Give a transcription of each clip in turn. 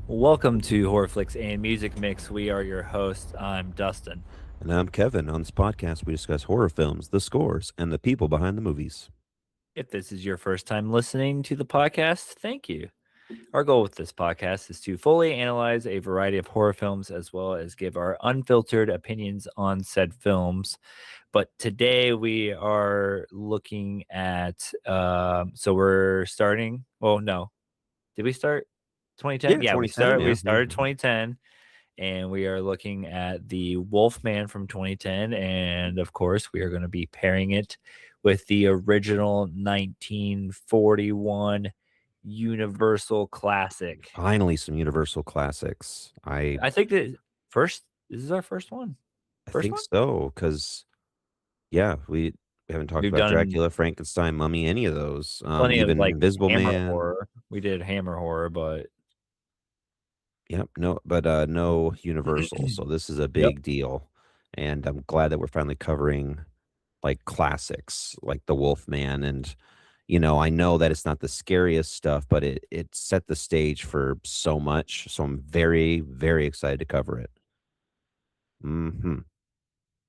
Welcome to Horror Flicks and Music Mix. We are your hosts. I'm Dustin. And I'm Kevin. On this podcast, we discuss horror films, the scores, and the people behind the movies. If this is your first time listening to the podcast, thank you. Our goal with this podcast is to fully analyze a variety of horror films as well as give our unfiltered opinions on said films. But today we are looking at, so we're starting. Oh, no. Did we start 2010? Yeah, Yeah, we 2010. start. We Yeah. started 2010. And we are looking at the Wolfman from 2010. And of course, we are going to be pairing it with the original 1941 Universal classic. Finally, some Universal classics. I I think that first, this is our first one. I First think one? so because we haven't talked We've about done Dracula, Frankenstein, Mummy, any of those. plenty of Even like Invisible Hammer Man. horror. We did Hammer horror, but Yep. No, but no Universal. So this is a yep. big deal, and I'm glad that we're finally covering like classics like the Wolfman. And I know that it's not the scariest stuff, but it set the stage for so much. So I'm very, very excited to cover it. Hmm.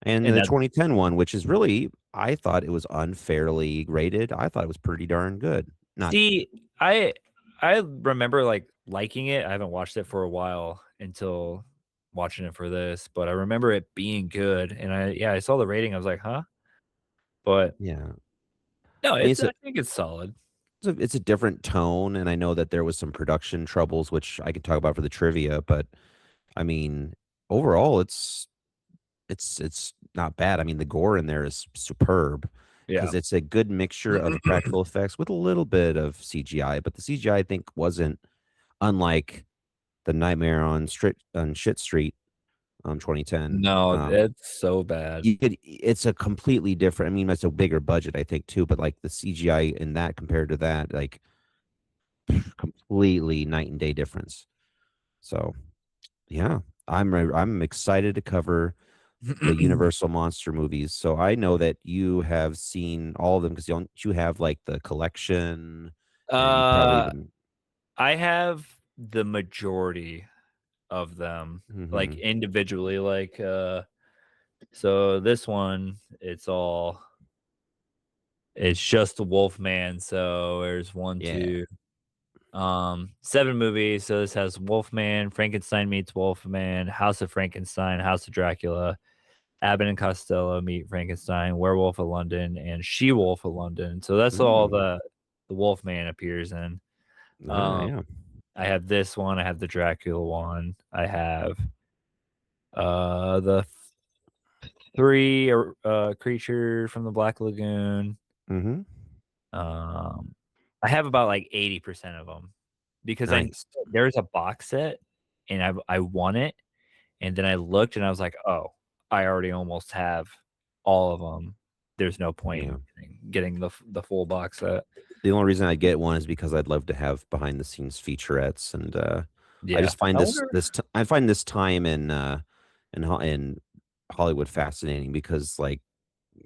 And And the that 2010 one, which is really, I thought it was unfairly rated. I thought it was pretty darn good. Not, See, I I remember like liking it. I haven't watched it for a while until watching it for this, but I remember it being good. And I saw the rating. I was like, huh? But yeah. no, I mean, I think it's solid. it's a different tone, and I know that there was some production troubles, which I could talk about for the trivia. But I mean, overall, it's not bad. I mean, the gore in there is superb Yeah. because it's a good mixture of practical effects with a little bit of CGI. But the CGI, I think, wasn't unlike the Nightmare on Shit Street, 2010. No, it's so bad. It's a completely different. I mean, it's a bigger budget, I think, too. But like the CGI in that compared to that, like completely night and day difference. So yeah, I'm excited to cover the Universal monster movies. So I know that you have seen all of them because you have like the collection, and you probably uh even. I have the majority of them like Hmm. individually. Like so this one, it's just the Wolfman. So there's one, Yeah. two, seven movies. So this has Wolfman, Frankenstein meets Wolfman, House of Frankenstein, House of Dracula, Abbott and Costello meet Frankenstein, Werewolf of London, and She Wolf of London. So that's all Mm. the Wolfman appears in. Ah, Um, yeah. I have this one. I have the Dracula one. I have the three creature from the Black Lagoon. Hmm. Um, I have about like 80% of them because I Nice. there's a box set and I want it, and then I looked and I was like, "Oh, I already almost have all of them. There's no point Yeah. in getting the full box set." The only reason I get one is because I'd love to have behind the scenes featurettes, and I Yeah. just find I wonder. I find this time in Hollywood fascinating because like.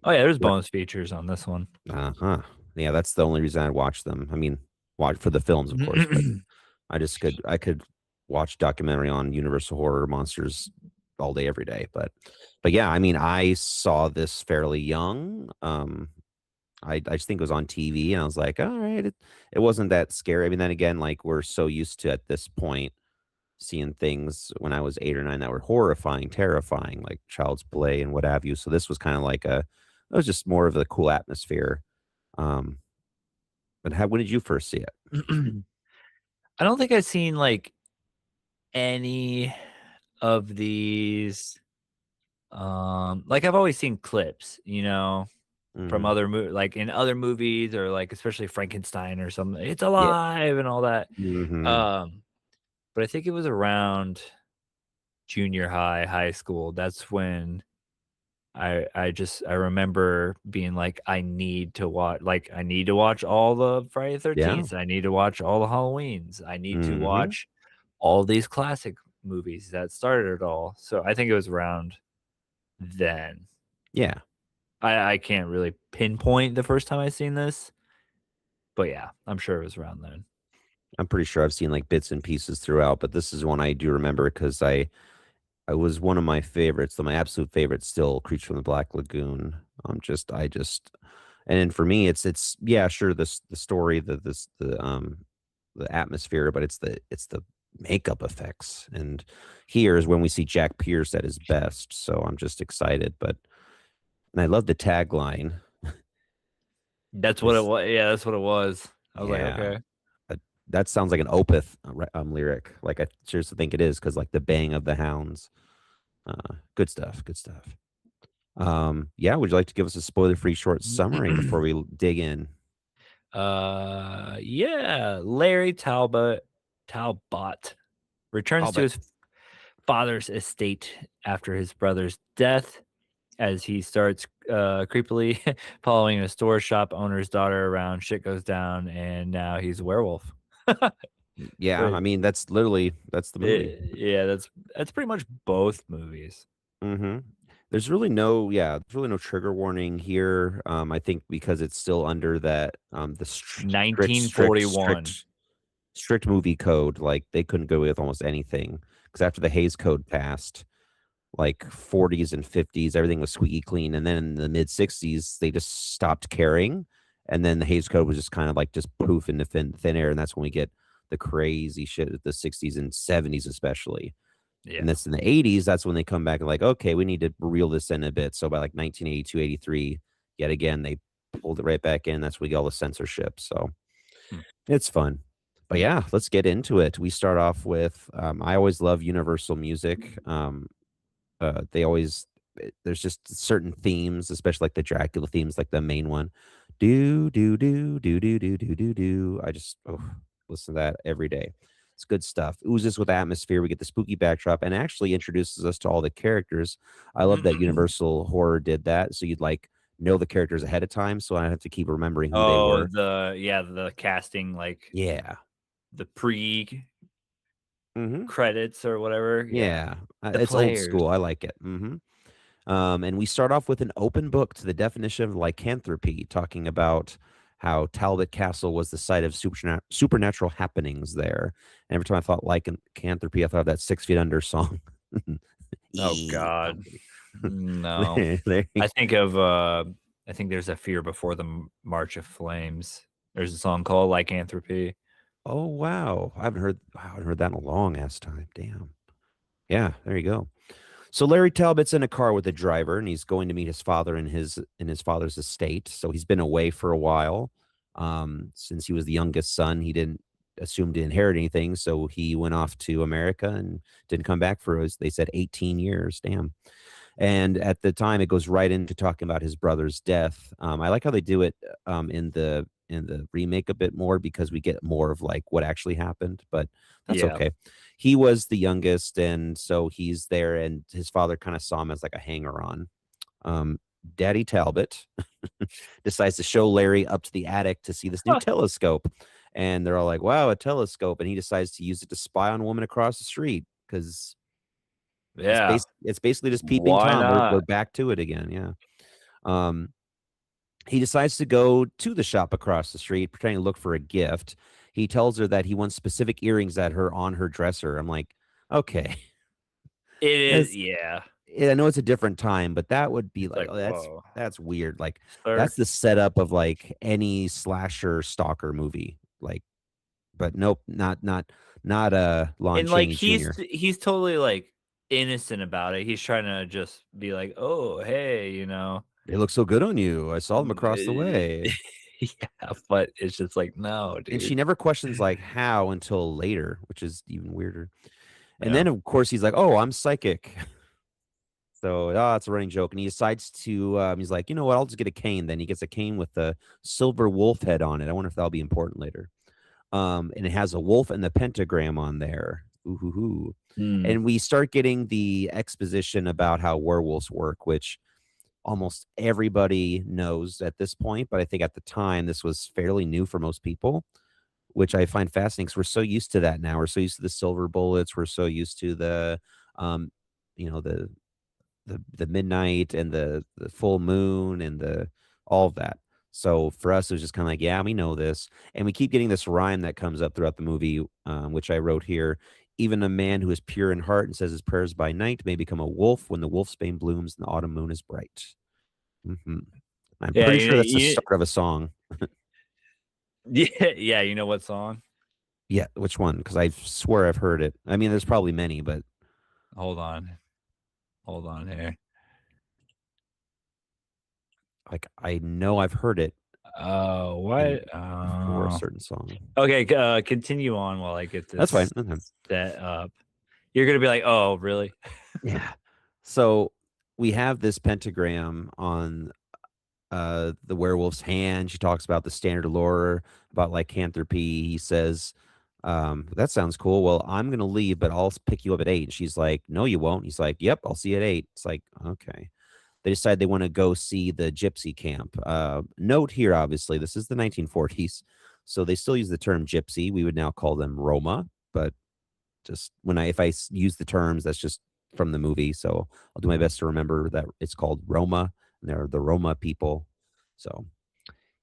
Oh yeah, there's bonus features on this one. Uh-huh. Yeah, that's the only reason I'd watch them. I mean, watch for the films, of course, but I could watch documentary on Universal Horror Monsters all day, every day. But yeah, I mean, I saw this fairly young. I just think it was on TV, and I was like, all right, it wasn't that scary. I mean, then again, like we're so used to at this point seeing things when I was 8 or 9 that were horrifying, terrifying, like Child's Play and what have you. So this was kind of like it was just more of a cool atmosphere. Um, but when did you first see it? I don't think I've seen like any of these. Like I've always seen clips, from Hmm. other like in other movies or like especially Frankenstein or something. It's Yeah. alive and all that. Hmm. Um, but I think it was around junior high, high school. That's when I remember being like, I need to watch all the Friday Yeah. 13th. I need to watch all the Halloweens. I need to Hmm. watch all these classic movies that started it all. So I think it was around then. Yeah. I can't really pinpoint the first time I seen this, but yeah, I'm sure it was around then. I'm pretty sure I've seen like bits and pieces throughout, but this is one I do remember because I was one of my favorites. So my absolute favorite still Creature from the Black Lagoon. I just and then for me it's yeah, sure the story, the atmosphere, but it's the makeup effects. And here is when we see Jack Pierce at his best. So I'm just excited, but and I love the tagline. That's what it Is was. Yeah, that's what it was. I was like, yeah. okay. uh, That sounds like an Opeth lyric. Like I seriously think it is because like the baying of the hounds. Good stuff. Good stuff. Yeah, would you like to give us a spoiler-free short summary before we dig in? Yeah, Larry Talbot returns I'll to bet. his father's estate after his brother's death as he starts creepily following a store shop owner's daughter around. Shit goes down, and now he's a werewolf. Yeah, But I mean that's the movie. yeah, that's pretty much both movies. Hmm. There's really no trigger warning here. I think because it's still under that the strict 1941. strict movie code. Like they couldn't go with almost anything because after the Hayes Code passed, like 40s and 50s, everything was squeaky clean. And then in the mid 60s, they just stopped caring. And then the Hayes Code was just kind of like just poof into thin air. And that's when we get the crazy shit of the 60s and 70s, especially. And Yeah. that's in the 80s. That's when they come back and like, okay, we need to reel this in a bit. So by like 1982, 83, yet again, they pulled it right back in. That's when we get all the censorship. So Hmm. it's fun. But yeah, let's get into it. We start off with I always love Universal music. They always there's just certain themes, especially like the Dracula themes, like the main one. Do do do do do do do do do. I just listen to that every day. It's good stuff. Oozes with atmosphere. We get the spooky backdrop and actually introduces us to all the characters. I love that Universal Horror did that. So you'd like know the characters ahead of time, so I don't have to keep remembering who they Oh, were. the casting, like Yeah. the pre Hmm. credits or whatever. Yeah, Yeah. the It's old players. school. I like it. Hmm. And we start off with an open book to the definition of lycanthropy, talking about how Talbot Castle was the site of supernatural happenings there. And every time I thought lycanthropy, I thought of that 6 Feet Under song. Oh No, God, I'm kidding. no. There you I think of I think there's a Fear Before the March of Flames. There's a song called Lycanthropy. Oh wow, I haven't heard that in a long ass time. Damn. Yeah, there you go. So Larry Talbot's in a car with a driver, and he's going to meet his father in his father's estate. So he's been away for a while. Since he was the youngest son, he didn't assume to inherit anything, so he went off to America and didn't come back for they said 18 years. Damn. And at the time, it goes right into talking about his brother's death. I like how they do it in the remake a bit more because we get more of like what actually happened, but that's Yeah. okay. He was the youngest, and so he's there, and his father kind of saw him as like a hanger on. Um, Daddy Talbot decides to show Larry up to the attic to see this new telescope. And they're all like, wow, a telescope. And he decides to use it to spy on a woman across the street because Yeah. it's basically just peeping Why Tom. We're not? back to it again. Yeah. Um, he decides to go to the shop across the street, pretending to look for a gift. He tells her that he wants specific earrings that her on her dresser. I'm like, okay, It is. that's Yeah. I know it's a different time, but that would be It's like, like, oh, whoa, that's weird. Like sir. that's the setup of like any slasher stalker movie. Like, but nope, not Lon And like Chaney Jr. he's totally like innocent about it. He's trying to just be like, oh, hey, you know. They look so good on you. I saw them across the way. Yeah, but it's just like, no, And she dude. never questions like how until later, which is even weirder. And Yeah. then of course he's like, "Oh, I'm psychic." So, it's a running joke, and he decides to. He's like, you know what? I'll just get a cane. Then he gets a cane with the silver wolf head on it. I wonder if that'll be important later. And it has a wolf and the pentagram on there. Ooh, hoo, hoo. Hmm. And we start getting the exposition about how werewolves work, which almost everybody knows at this point. But I think at the time this was fairly new for most people, which I find fascinating because we're so used to that now. We're so used to the silver bullets. We're so used to the, um, you know, the midnight and the full moon and the all of that. So for us, it was just kind of like, yeah, we know this. And we keep getting this rhyme that comes up throughout the movie, which I wrote here. Even a man who is pure in heart and says his prayers by night may become a wolf when the wolf's bane blooms and the autumn moon is bright. Hmm. I'm Yeah, pretty sure that's the start of a song. yeah, you know what song? Yeah, which one? Because I swear I've heard it. I mean, there's probably many, but Hold on. Hold on here. like I know I've heard it in What? before a certain song. Okay, continue on while I get That's fine. this Okay. set up. You're gonna be like, "Oh, really?" Yeah. So we have this pentagram on the werewolf's hand. She talks about the standard lore about lycanthropy. He says, that sounds cool. Well, I'm gonna leave, but I'll pick you up at 8. And she's like, no, you won't. He's like, yep, I'll see you at 8. It's like, okay. They decide they want to go see the gypsy camp. Note here, obviously, this is the 1940s, so they still use the term gypsy. We would now call them Roma, but just if I use the terms, that's just from the movie. So I'll do my best to remember that it's called Roma, and they're the Roma people. So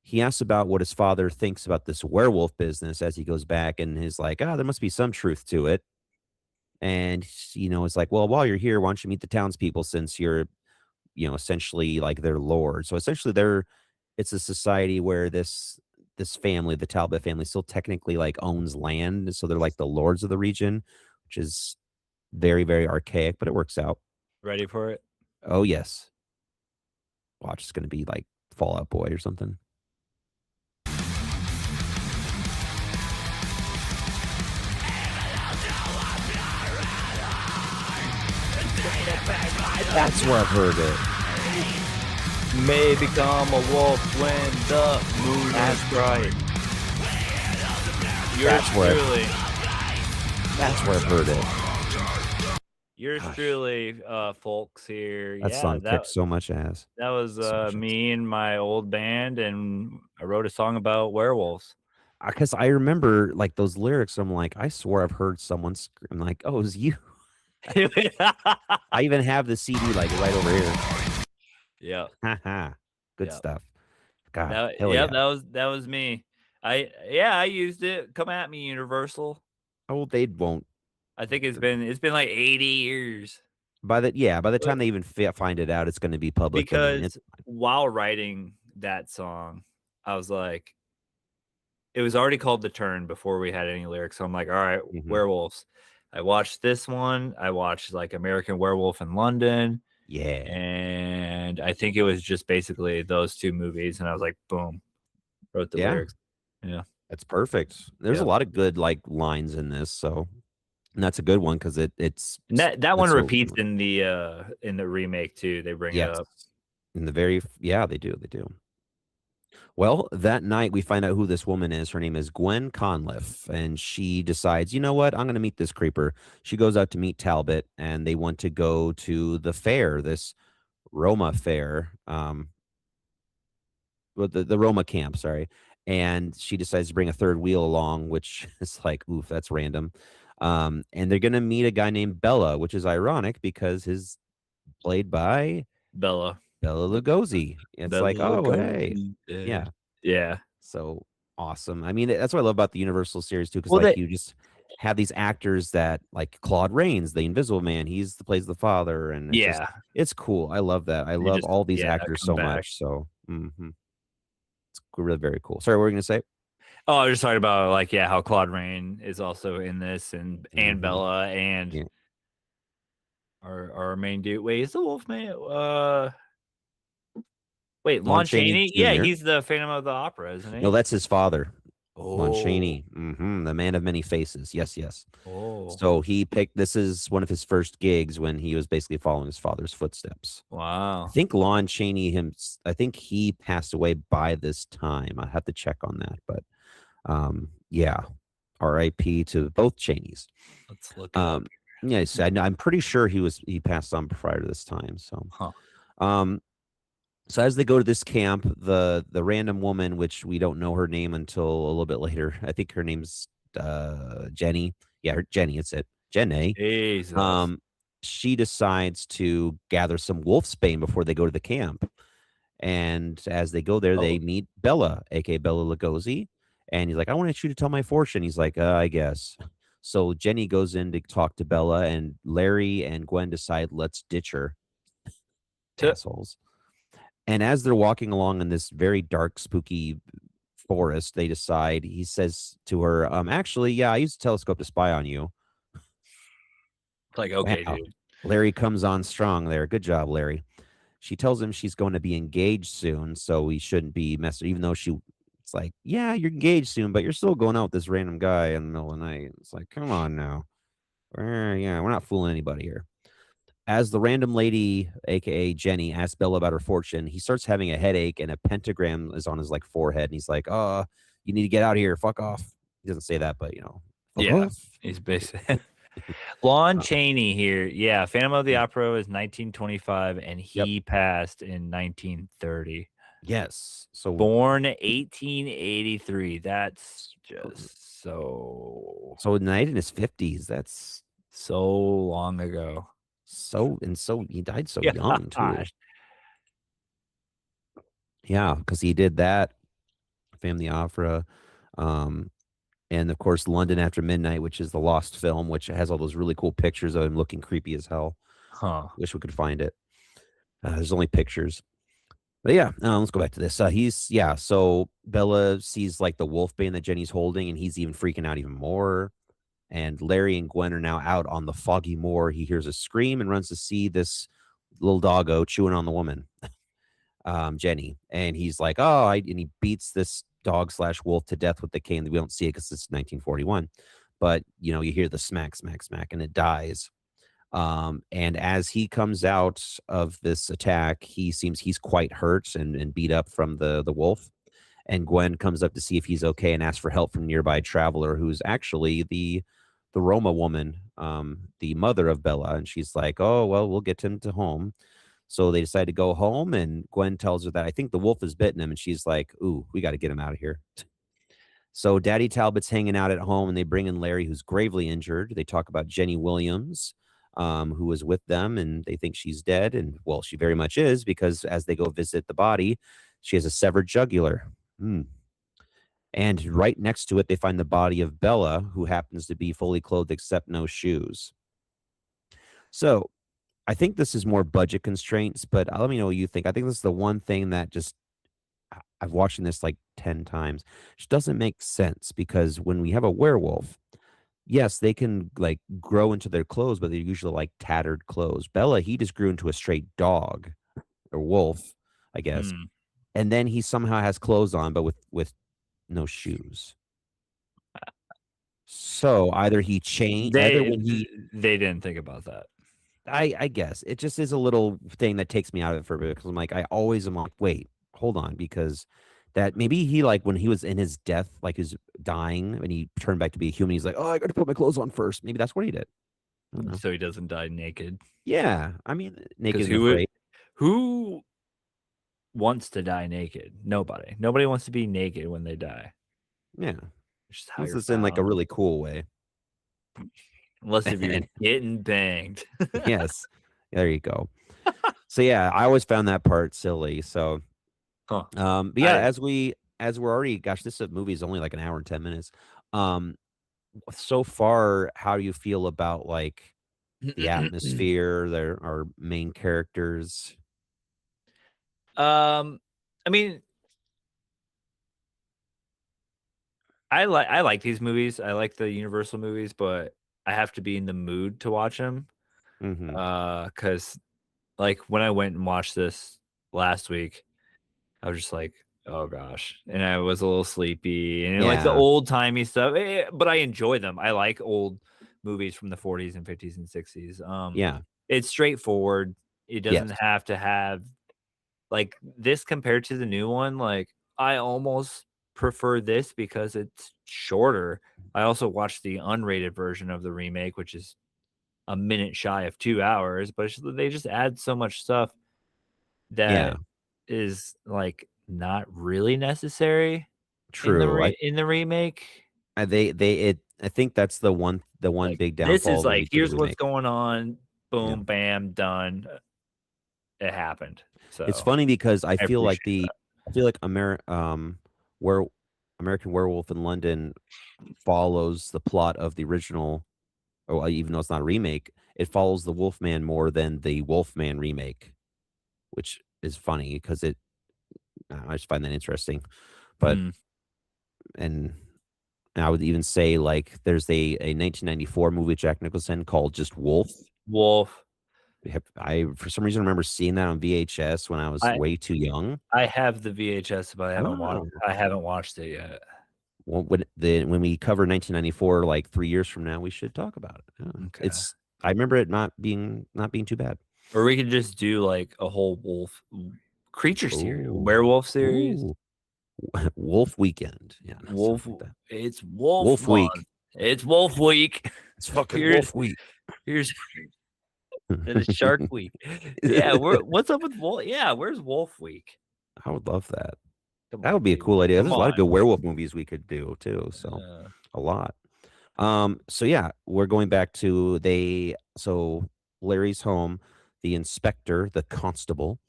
he asks about what his father thinks about this werewolf business as he goes back, and he's like, "Oh, there must be some truth to it." And it's like, "Well, while you're here, why don't you meet the townspeople since you're, essentially like their lord." So essentially, it's a society where this family, the Talbot family, still technically like owns land, so they're like the lords of the region, which is very, very archaic, but it works out. Ready for it? Oh yes, watch, it's gonna be like Fall Out Boy or something. That's where I've heard it. May become a wolf when the moon is bright. That's where I've heard it. Yours Gosh, truly, folks here. that Yeah, song kicks so much ass. that was So much ass. me and my old band, and I wrote a song about werewolves. Because I remember like those lyrics. I'm like, I swore I've heard someone scream. Like, oh, it was you. I even have the CD like right over here. Yeah, Haha. Good yeah. stuff. God, That hell yeah, yeah. that was me. I used it. Come at me, Universal. Oh, they won't. I think it's been like 80 years. By the But time they even find it out, it's going to be public domain. because while writing that song, I was like, it was already called The Turn before we had any lyrics. So I'm like, all right, Mhm. werewolves. I watched this one. I watched like American Werewolf in London. Yeah, And I think it was just basically those two movies. And I was like, boom, wrote the yeah, lyrics. Yeah. that's perfect. There's a Yeah. lot of good like lines in this, so and that's a good one because And that one it's so repeats in the remake too. They bring it yes. up. In the yeah, they do. Well, that night we find out who this woman is. Her name is Gwen Conliffe, and she decides, you know what, I'm going to meet this creeper. She goes out to meet Talbot, and they want to go to the fair, this Roma fair, well, the Roma camp, sorry. And she decides to bring a third wheel along, which is like, oof, that's random. And they're going to meet a guy named Bella, which is ironic because his played by Bella. Bella Lugosi. It's like, Bella oh, hey, Lugosi. Yeah. yeah. Yeah. So awesome. I mean, that's what I love about the Universal series too, because Well, like they you just have these actors that like Claude Rains, the Invisible Man, plays the father, and yeah, it's cool. I love that. I they love just all these yeah, actors come so back. much. So it's really very cool. Sorry, what were you gonna say? Oh, I was just talking about like yeah, how Claude Rain is also in this, and Hmm. Bella and Yeah, our main dude. Wait, is the Wolfman? Wait, Lon Lon Chaney Chaney? Yeah, Jr. he's the Phantom of the Opera, isn't No, he? that's his father, Lon Oh, Chaney. The man of many faces. Yes, yes. oh, So he picked. This is one of his first gigs when he was basically following his father's footsteps. I wow. think Lon Chaney I think he passed away by this time. I have to check on that, but yeah, R.I.P. to both Cheneys. Let's look it up. Um, yes, I'm pretty sure he passed on prior to this time. Huh. Um, so as they go to this camp, the random woman, which we don't know her name until a little bit later. I think her name's Jenny. Yeah, Jenny. It's it. Jenny. Jesus. Um, she decides to gather some wolfsbane before they go to the camp. And as they go there, Oh, they meet Bella, aka Bella Lugosi, and he's like, "I wanted you to tell my fortune." He's like, "I guess." So Jenny goes in to talk to Bella, and Larry and Gwen decide, let's ditch her, t- assholes. And as they're walking along in this very dark, spooky forest, they decide, he says to her, actually, yeah, I used a telescope to spy on you. like okay, Wow. dude. Larry comes on strong there. Good job, Larry. She tells him she's going to be engaged soon, so he shouldn't be messing, even though it's like, yeah, you're engaged soon, but you're still going out with this random guy in the middle of the night. It's like, come on now. Yeah, we're not fooling anybody here. As the random lady, aka Jenny, asks Bella about her fortune, he starts having a headache and a pentagram is on his like forehead, and he's like, you need to get out of here. Fuck off. He doesn't say that, but fuck Yeah, off. he's basically Lon Uh, Chaney here. Yeah, Phantom of the Opera is 1925, and yep. he passed in 1930. Yes. So Born 1883. That's just so Knight in his 50s. That's so long ago. so he died so young too. Gosh. Yeah, because he did that, Family Opera, um, and of course London After Midnight, which is the lost film, which has all those really cool pictures of him looking creepy as hell. Huh. Wish we could find it. There's only pictures. But yeah, let's go back to this. So Bella sees like the wolf bane that Jenny's holding, and he's even freaking out even more. And Larry and Gwen are now out on the foggy moor. He hears a scream and runs to see this little doggo chewing on the woman, Jenny. And he's like, and he beats this dog slash wolf to death with the cane. We don't see it because it's 1941. But, you hear the smack, smack, smack, and it dies. And as he comes out of this attack, he seems he's quite hurt and beat up from the wolf. And Gwen comes up to see if he's okay and asks for help from nearby traveler, who's actually the Roma woman, the mother of Bella. And she's like, "Oh well, we'll get him to home." So they decide to go home, and Gwen tells her that I think the wolf has bitten him, and she's like, "Ooh, we got to get him out of here." So Daddy Talbot's hanging out at home, and they bring in Larry, who's gravely injured. They talk about Jenny Williams, who was with them, and they think she's dead. And well, she very much is, because as they go visit the body, she has a severed jugular. Hmm. And right next to it, they find the body of Bella, who happens to be fully clothed except no shoes. So I think this is more budget constraints, but let me know what you think. I think this is the one thing that just I've watched this like 10 times. Just doesn't make sense, because when we have a werewolf, yes, they can like grow into their clothes, but they're usually like tattered clothes. Bella, he just grew into a straight dog or wolf, I guess. Hmm. And then he somehow has clothes on, but with no shoes. So either he changed, either They when he, they didn't think about that. I guess it just is a little thing that takes me out of it for a bit, because I'm like, I always am like, wait, hold on, because that maybe he like when he was in his death, like his dying, and he turned back to be a human, he's like, oh, I got to put my clothes on first. Maybe that's what he did. I don't know. So he doesn't die naked. Yeah, I mean, naked Because and afraid. who wants to die naked? Nobody. Nobody wants to be naked when they die. Yeah, It's just how this you're is in like a found. really cool way. Unless if you're And getting banged. yes, there you go. So yeah, I always found that part silly. So, Huh. but yeah, I as we're already, gosh, this movie is only like an hour and 10 minutes. Um, so far, how do you feel about like the atmosphere, there our main characters? um I mean, I like these movies. I like the Universal movies, but I have to be in the mood to watch them. Hmm. Cuz like when I went and watched this last week, I was just like, "Oh gosh." And I was a little sleepy and like the Yeah, old-timey stuff, but I enjoy them. I like old movies from the 40s and 50s and 60s. yeah, It's straightforward. It doesn't yes, have to have like this compared to the new one, like I almost prefer this because it's shorter. I also watched the unrated version of the remake, which is a minute shy of 2 hours, but they just add so much stuff yeah. that is, like, not really necessary True. in the remake. I think that's the one Like, big this downfall is of when like, they did the "Here's what's remake. going on. Yeah. Boom, bam, done. It happened." It's So funny because I appreciate that. I feel like where American Werewolf in London follows the plot of the original. Oh, even though it's not a remake, it follows the Wolfman more than the Wolfman remake, which is funny because I just find that interesting. But Hmm. and I would even say like there's a 1994 movie with Jack Nicholson called just Wolf. Wolf. I for some reason remember seeing that on VHS when I was I way too young. I have the VHS, but Oh, I haven't watched it yet. well, when we cover 1994, like 3 years from now, we should talk about it. Yeah. Okay. I remember it not being too bad. Or we could just do like a whole creature series, Oh, werewolf series, ooh, Wolf Weekend. Yeah, no, wolf. something like that. It's wolf Wolf month. Week. It's wolf week. It's fucking Here's Wolf Week. here's and it's Shark Week. Yeah, what's up with wolf? Yeah, where's Wolf Week? I would love that. Come That on, would be a baby. cool idea. Come There's a lot of on. good werewolf movies we could do too. So Uh, a lot. So yeah, we're going back to so Larry's home, the inspector, the constable,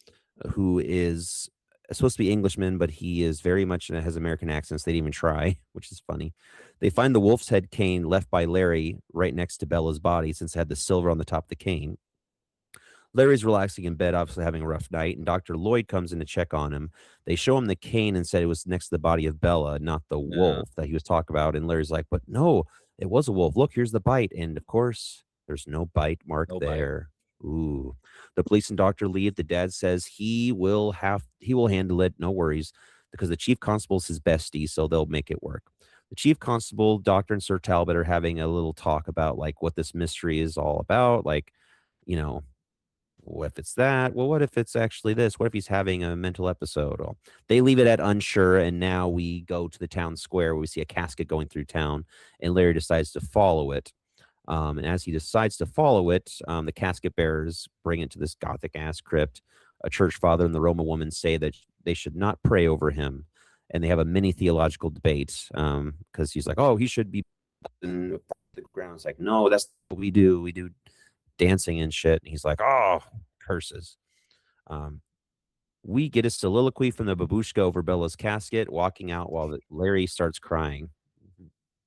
who is supposed to be Englishman, but he is very much has American accents. They didn't even try, which is funny. They find the wolf's head cane left by Larry right next to Bella's body since it had the silver on the top of the cane. Larry's relaxing in bed, obviously having a rough night, and Dr. Lloyd comes in to check on him. They show him the cane and said it was next to the body of Bella, not the yeah, wolf that he was talking about. And Larry's like, but no, it was a wolf. Look, here's the bite. And of course, there's no bite mark no bite. there. Ooh. The police and doctor leave. The dad says he will handle it, no worries, because the chief constable's his bestie, so they'll make it work. The chief constable, doctor, and Sir Talbot are having a little talk about like what this mystery is all about. Like, you know, what if it's that? Well, what if it's actually this? What if he's having a mental episode? Well, they leave it at unsure, and now we go to the town square where we see a casket going through town, and Larry decides to follow it. And as he decides to follow it, the casket bearers bring it to this gothic ass crypt. A church father and the Roma woman say that they should not pray over him, and they have a mini theological debate because he's like, "Oh, he should be in the ground." It's like, "No, that's what we do. We do dancing and shit." And he's like, "Oh, curses." Um, we get a soliloquy from the babushka over Bella's casket, walking out while Larry starts crying.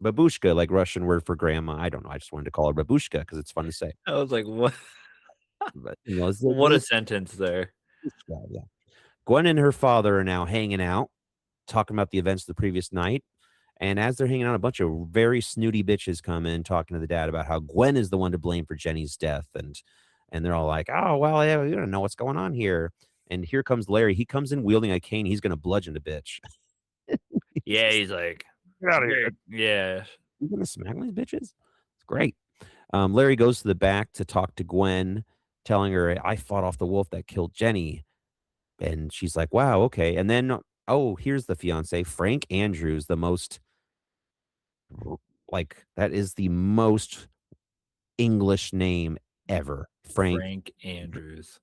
Babushka, like Russian word for grandma. I don't know. I just wanted to call her babushka because it's fun to say. I was like, what? But it's a What a sentence there. babushka, yeah. Gwen and her father are now hanging out, talking about the events of the previous night. And as they're hanging out, a bunch of very snooty bitches come in talking to the dad about how Gwen is the one to blame for Jenny's death. And they're all like, "Oh, well, yeah, we don't know what's going on here." And here comes Larry. He comes in wielding a cane. He's going to bludgeon the bitch. Yeah, he's like, Get out of here. yeah. You going to smack these bitches? It's great. Larry goes to the back to talk to Gwen, telling her, "I fought off the wolf that killed Jenny." And she's like, "Wow, okay." And then, oh, here's the fiance, Frank Andrews, the most like that is the most English name ever. Frank. Frank Andrews.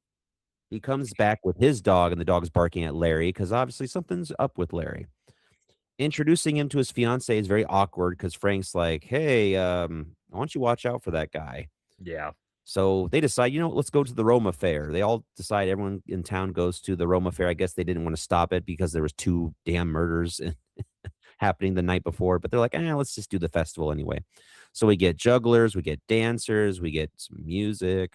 He comes back with his dog, and the dog's barking at Larry because obviously something's up with Larry. Introducing him to his fiance is very awkward because Frank's like, "Hey, why don't you watch out for that guy?" Yeah. So they decide, let's go to the Roma Fair. They all decide everyone in town goes to the Roma Fair. I guess they didn't want to stop it because there was two damn murders happening the night before, but they're like, let's just do the festival anyway. So we get jugglers, we get dancers, we get some music.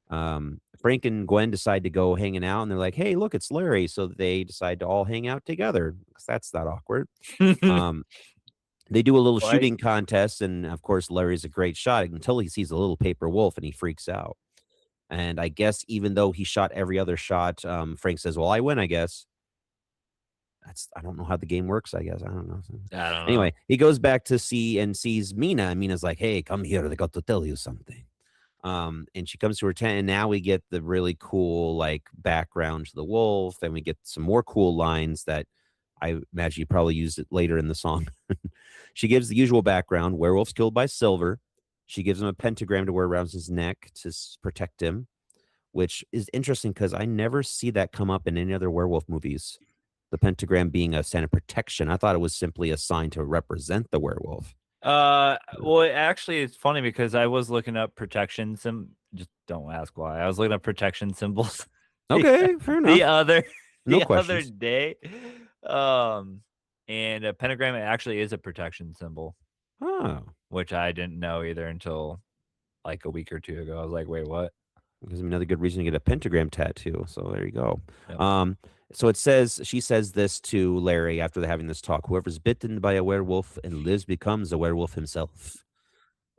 Frank and Gwen decide to go hanging out, and they're like, "Hey, look, it's Larry." So they decide to all hang out together because that's not awkward. Um, they do a little Like, shooting contest, and of course, Larry's a great shot until he sees a little paper wolf and he freaks out. And I guess even though he shot every other shot, Frank says, "Well, I win, I guess." I don't know how the game works, I guess. I don't know. I don't know. Anyway, he goes back to see and sees Mina. And Mina's like, "Hey, come here. They got to tell you something." And she comes to her tent, and now we get the really cool like background to the wolf, and we get some more cool lines that I imagine you probably used it later in the song. She gives the usual background: werewolf's killed by silver. She gives him a pentagram to wear around his neck to protect him, which is interesting because I never see that come up in any other werewolf movies. The pentagram being a sign of protection. I thought it was simply a sign to represent the werewolf. Well, actually, it's funny because I was looking up protection just don't ask why. I was looking up protection symbols Okay, fair the enough. other No the other questions. day. Um, and a pentagram actually is a protection symbol, Oh, which I didn't know either until like a week or two ago. I was like, wait, what? gives me another good reason to get a pentagram tattoo. So there you go. Yep. Um, so she says this to Larry after they're having this talk. Whoever's bitten by a werewolf and lives becomes a werewolf himself.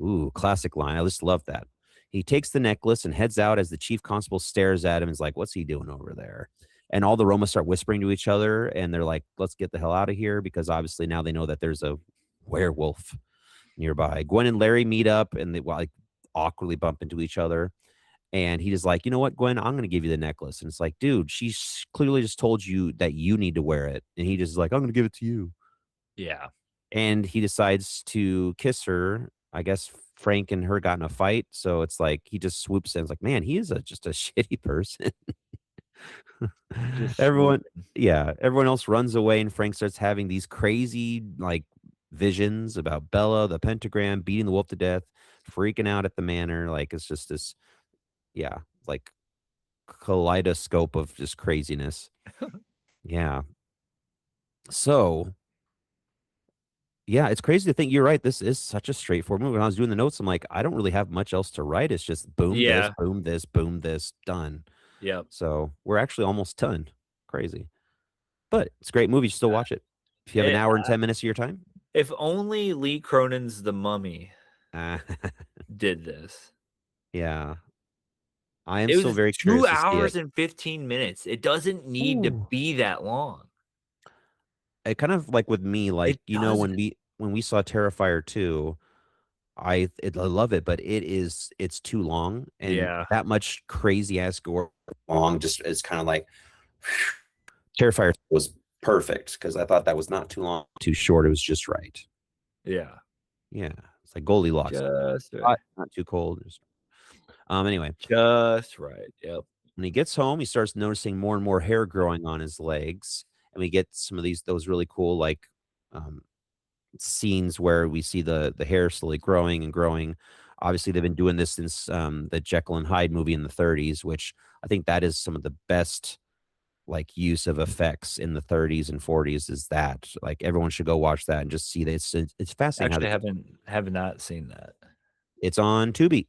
Ooh, classic line. I just love that. He takes the necklace and heads out as the chief constable stares at him and is like, what's he doing over there? And all the Romas start whispering to each other and they're like, let's get the hell out of here because obviously now they know that there's a werewolf nearby. Gwen and Larry meet up and they like awkwardly bump into each other. And he just like, you know what, Gwen, I'm going to give you the necklace. And it's like, dude, she's clearly just told you that you need to wear it. And he just is like, I'm going to give it to you. Yeah. And he decides to kiss her. I guess Frank and her got in a fight. So it's like he just swoops in. It's like, man, he is just a shitty person. Just swoop. Everyone, yeah, everyone else runs away. And Frank starts having these crazy, like, visions about Bella, the pentagram, beating the wolf to death, freaking out at the manor. Like, it's just this, yeah, like kaleidoscope of just craziness. Yeah. So, yeah, it's crazy to think you're right. This is such a straightforward movie. When I was doing the notes, I'm like, I don't really have much else to write. It's just Yeah. boom this, done. Yep. So we're actually almost done. Crazy. But it's a great movie. You should still watch it. If you have an It, hour and 10 minutes of your time. if only Lee Cronin's The Mummy Uh, did this. yeah. I am It still was very two curious to see it. hours and 15 minutes. It doesn't need to Ooh. be that long. It kind of like with me, like, It doesn't. when we saw Terrifier 2, I love it, but it's too long and Yeah. that much crazy ass gore long just is kind of like Terrifier was perfect because I thought that was not too long, too short. It was just right. Yeah. Yeah, it's like Goldilocks, Just right. hot, not too cold. Anyway, Just right. Yep. when he gets home, he starts noticing more and more hair growing on his legs, and we get some of those really cool like um, scenes where we see the hair slowly growing and growing. Obviously, they've been doing this since the Jekyll and Hyde movie in the 30s, which I think that is some of the best like use of effects in the 30s and 40s. Is that like everyone should go watch that and just see that it's fascinating how Actually, have not seen that. it's on Tubi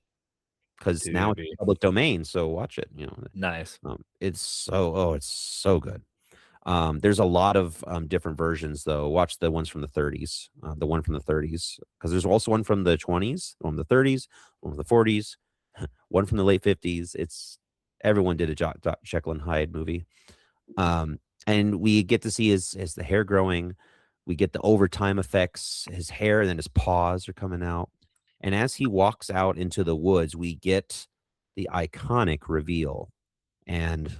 because now To it's be public domain. So watch it. nice. It's it's so good. There's a lot of different versions though. Watch the ones from the 30s, the one from the 30s, because there's also one from the 20s, one from the 30s, one from the 40s, one from the late 50s. It's everyone did a Jekyll and Hyde movie. And we get to see his the hair growing. We get the overtime effects. His hair and then his paws are coming out. And as he walks out into the woods, we get the iconic reveal. And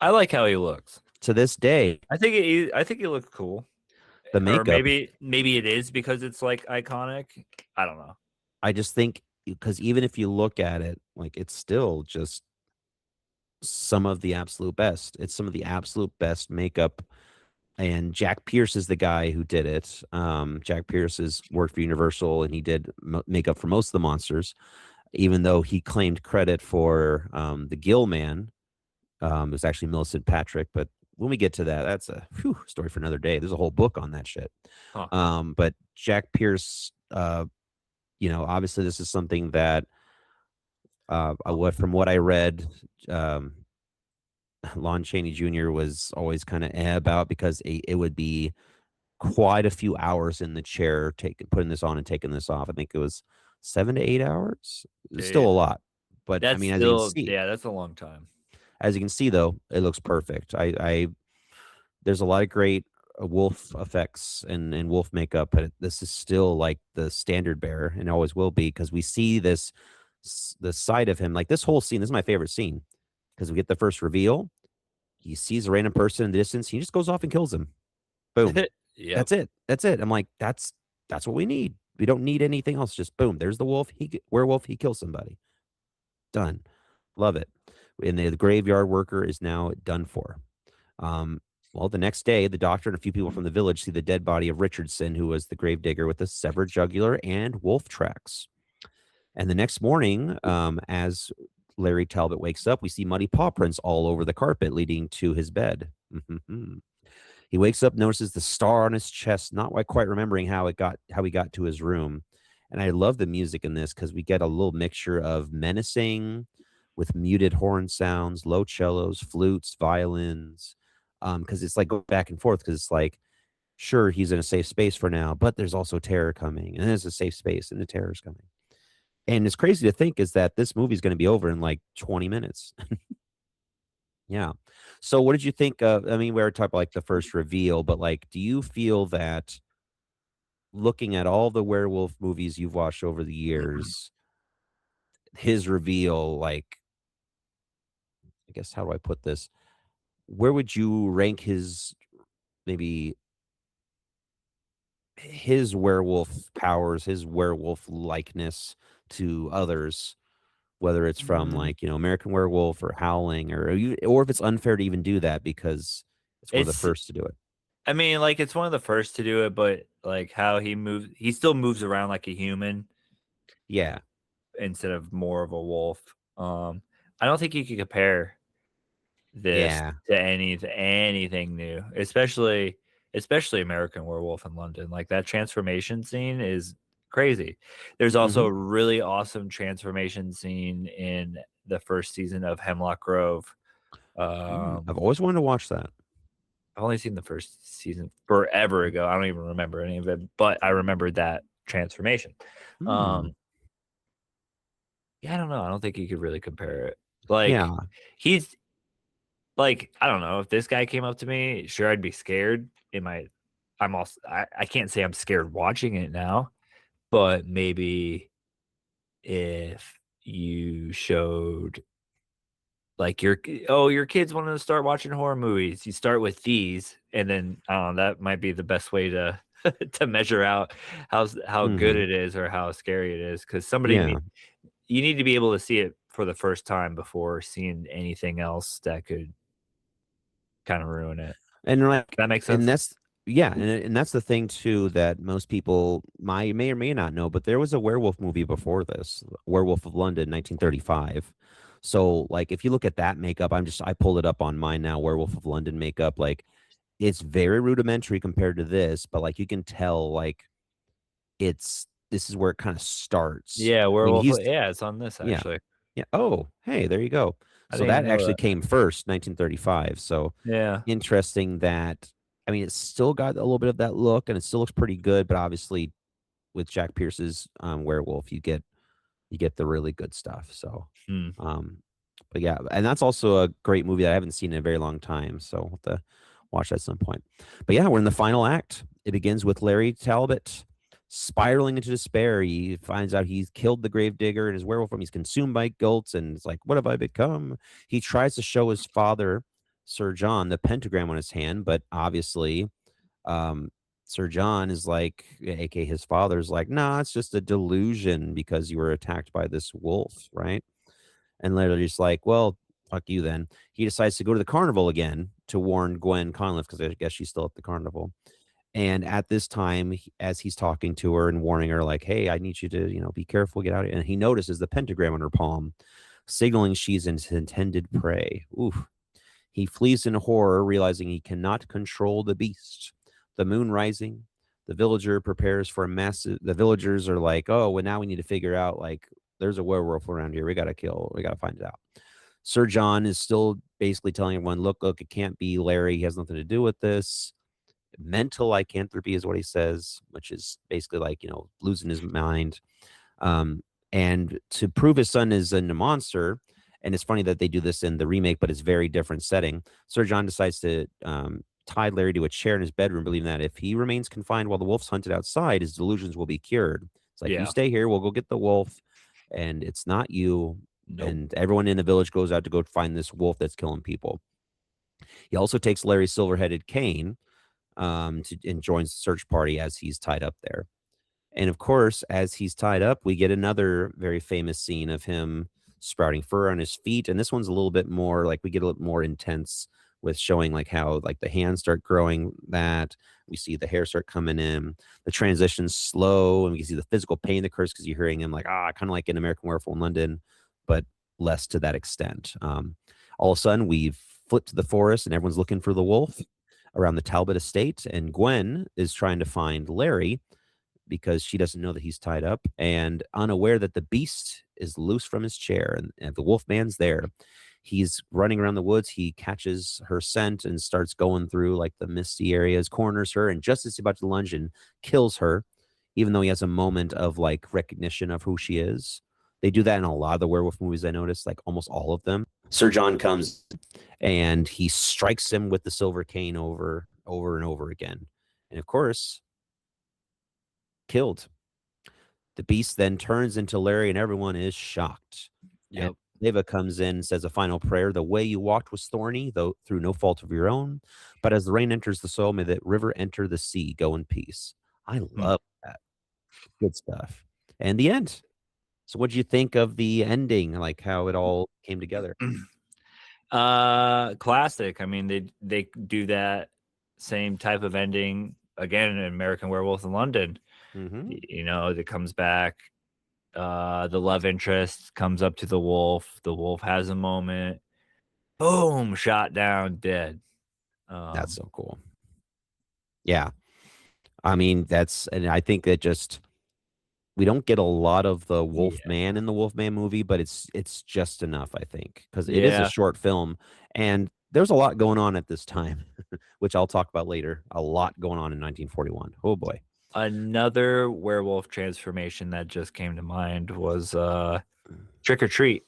I like how he looks. to this day, I think he looks cool. the Or makeup, maybe it is because it's like iconic. I don't know. I just think because even if you look at it, like it's still just some of the absolute best. It's some of the absolute best makeup. And Jack Pierce is the guy who did it. Jack Pierce has worked for Universal and he did makeup for most of the monsters, even though he claimed credit for the Gill Man. It was actually Millicent Patrick, but when we get to that, that's a story for another day. There's a whole book on that shit. Huh. But Jack Pierce, obviously this is something that from what I read, Lon Chaney Jr. was always kind of about because it would be quite a few hours in the chair putting this on and taking this off. I think it was 7 to 8 hours. It's still a lot, but I That's mean, still that's a long time. as you can see, though, it looks perfect. I there's a lot of great wolf effects and wolf makeup, but this is still like the standard bearer and always will be because we see the side of him. Like this whole scene, this is my favorite scene because we get the first reveal. He sees a random person in the distance. He just goes off and kills him. Boom. Yep. That's it. That's it. I'm like, that's what we need. We don't need anything else. Just boom. There's the wolf. Werewolf. He kills somebody. Done. Love it. And the graveyard worker is now done for. Well, the next day, the doctor and a few people from the village see the dead body of Richardson, who was the gravedigger with a severed jugular and wolf tracks. And the next morning, as Larry Talbot wakes up, we see muddy paw prints all over the carpet leading to his bed. He wakes up, notices the star on his chest, not quite remembering how he got to his room. And I love the music in this because we get a little mixture of menacing with muted horn sounds, low cellos, flutes, violins. Because it's like going back and forth. Because it's like, sure, he's in a safe space for now, but there's also terror coming, and there's a safe space, and the terror's coming. And it's crazy to think is that this movie's going to be over in like 20 minutes. Yeah. So what did you think of, I mean, we were talking about like the first reveal, but like, do you feel that looking at all the werewolf movies you've watched over the years, his reveal, like, I guess, how do I put this? Where would you rank his, maybe his werewolf powers, his werewolf likeness to others, whether it's from Mm, like, American Werewolf or Howling, or if it's unfair to even do that because it's one of the it's first to do it. I mean, like, it's one of the first to do it, but, like, how he still moves around like a human Yeah. instead of more of a wolf. I don't think you could compare this Yeah. to anything new, especially American Werewolf in London. Like, that transformation scene is crazy. There's also Hmm. a really awesome transformation scene in the first season of Hemlock Grove. I've Um, always wanted to watch that. I've only seen the first season forever ago. I don't even remember any of it, but I remembered that transformation. Hmm. Um, yeah, I don't know. I don't think you could really compare it. Like, Yeah. he's like, I don't know, if this guy came up to me, sure, I'd be scared. I can't say I'm scared watching it now, but maybe if you showed like your kids wanted to start watching horror movies, you start with these, and then I don't know, that might be the best way to to measure out how good Hmm. it is or how scary it is. Because Yeah. you need to be able to see it for the first time before seeing anything else that could kind of ruin it. And like, That makes and sense? that's yeah, and that's the thing too that most people may or may not know, but there was a werewolf movie before this, Werewolf of London, 1935. So like, if you look at that makeup, I pulled it up on mine now, Werewolf of London makeup, like it's very rudimentary compared to this, but like you can tell like this is where it kind of starts. Yeah, I mean, Werewolf yeah, it's on this yeah. actually. Yeah. Oh, hey, there you go. I So didn't even that know actually that. came first, 1935. So Yeah. interesting that, I mean, it's still got a little bit of that look and it still looks pretty good, but obviously with Jack Pierce's werewolf, you get the really good stuff. So Hmm. um but yeah, and that's also a great movie that I haven't seen in a very long time. So we'll have to watch that at some point. But yeah, we're in the final act. It begins with Larry Talbot spiraling into despair. He finds out he's killed the gravedigger and his werewolf form. He's consumed by guilt and it's like, what have I become? He tries to show his father, Sir John, the pentagram on his hand, but obviously, um, Sir John is like, aka his father's like, nah, it's just a delusion because you were attacked by this wolf, right? And literally just like, well, fuck you then. He decides to go to the carnival again to warn Gwen Conliffe because I guess she's still at the carnival. And at this time, as he's talking to her and warning her, like, hey, I need you to, be careful, get out of here. And he notices the pentagram on her palm, signaling she's his intended prey. Oof. He flees in horror, realizing he cannot control the beast. The moon rising, the villager prepares for a massive. The villagers are like, oh, well, now we need to figure out, like, there's a werewolf around here. We got to kill, we got to find it out. Sir John is still basically telling everyone, look, it can't be Larry. He has nothing to do with this. Mental lycanthropy is what he says, which is basically like, losing his mind. Um, and to prove his son is a monster, and it's funny that they do this in the remake, but it's very different setting. Sir John decides to tie Larry to a chair in his bedroom, believing that if he remains confined while the wolf's hunted outside, his delusions will be cured. It's like, you Yeah. stay here, we'll go get the wolf, and it's not you. Nope. And everyone in the village goes out to go find this wolf that's killing people. He also takes Larry's silver-headed cane and joins the search party as he's tied up there. And of course, as he's tied up, we get another very famous scene of him sprouting fur on his feet. And this one's a little bit more like we get a little more intense with showing like how like the hands start growing that we see the hair start coming in, the transition's slow, and we can see the physical pain that occurs because you're hearing him like, kind of like in American Werewolf in London, but less to that extent. All of a sudden, we've flipped to the forest, and everyone's looking for the wolf around the Talbot estate, and Gwen is trying to find Larry because she doesn't know that he's tied up and unaware that the beast is loose from his chair and the wolf man's there. He's running around the woods. He catches her scent and starts going through like the misty areas, corners her, and just as he's about to lunge and kills her, even though he has a moment of like recognition of who she is. They do that in a lot of the werewolf movies, I noticed, like almost all of them. Sir John comes and he strikes him with the silver cane over and over again. And of course, killed. The beast then turns into Larry, and everyone is shocked. And Yep. Leva comes in and says a final prayer. The way you walked was thorny, though through no fault of your own. But as the rain enters the soul, may the river enter the sea. Go in peace. I Hmm. love that. Good stuff. And the end. So, what do you think of the ending? Like how it all came together? Classic. I mean, they do that same type of ending again in American Werewolf in London. Mm-hmm. You know, it comes back. The love interest comes up to the wolf. The wolf has a moment. Boom! Shot down, dead. That's so cool. Yeah. I mean, and I think that just we don't get a lot of the Yeah, Wolfman in the Wolfman movie, but it's just enough, I think, because it is a yeah. short film, and there's a lot going on at this time, which I'll talk about later. A lot going on in 1941. Oh boy. Another werewolf transformation that just came to mind was Trick or Treat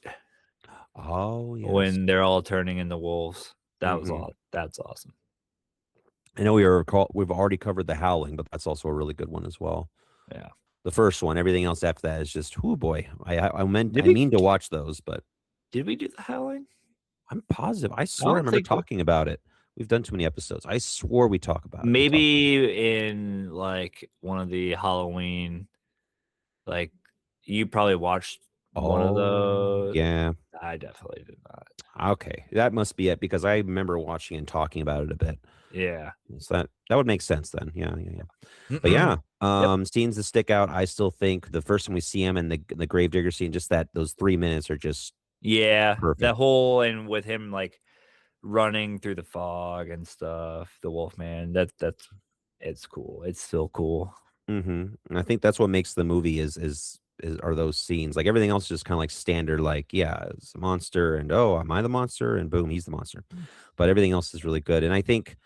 Oh yes. when they're all turning into wolves. That was Hmm. all. That's awesome. I know we've already covered the Howling, but that's also a really good one as well. Yeah. The first one, everything else after that is just, oh boy. Did I we mean to watch those, but did we do the Howling? I'm positive. I I swear I don't remember think talking about it. We've done too many episodes. I swore we talk about it. We talked. maybe in like one of the Halloween, like you probably watched one of Oh the. yeah. I definitely did not. Okay, that must be it because I remember watching and talking about it a bit. Yeah. So that would make sense then. Yeah, yeah, yeah. But yeah, Yep. scenes that stick out. I still think the first time we see him and the Gravedigger scene, just that those 3 minutes are just Yeah. perfect. That whole and with him like running through the fog and stuff, the Wolfman. That's it's cool. It's still cool. And I think that's what makes the movie is are those scenes. Like everything else is just kind of like standard. Like yeah, it's a monster, and oh, am I the monster? And boom, he's the monster. But everything else is really good. And I think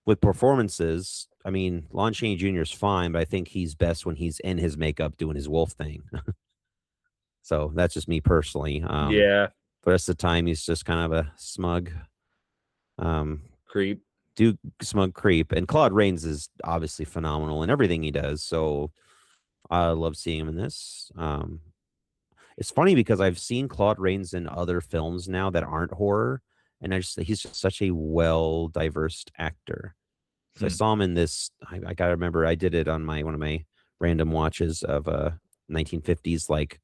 with performances, I mean, Lon Chaney Jr. is fine, but I think he's best when he's in his makeup doing his wolf thing. So that's just me personally. Yeah. The rest of the time, he's just kind of a smug, um, Creep. smug creep. And Claude Rains is obviously phenomenal in everything he does. So I love seeing him in this. It's funny because I've seen Claude Rains in other films now that aren't horror, and he's just such a well diverse actor. So I Hmm. saw him in this. I gotta remember. I did it on my one of my random watches of 1950s like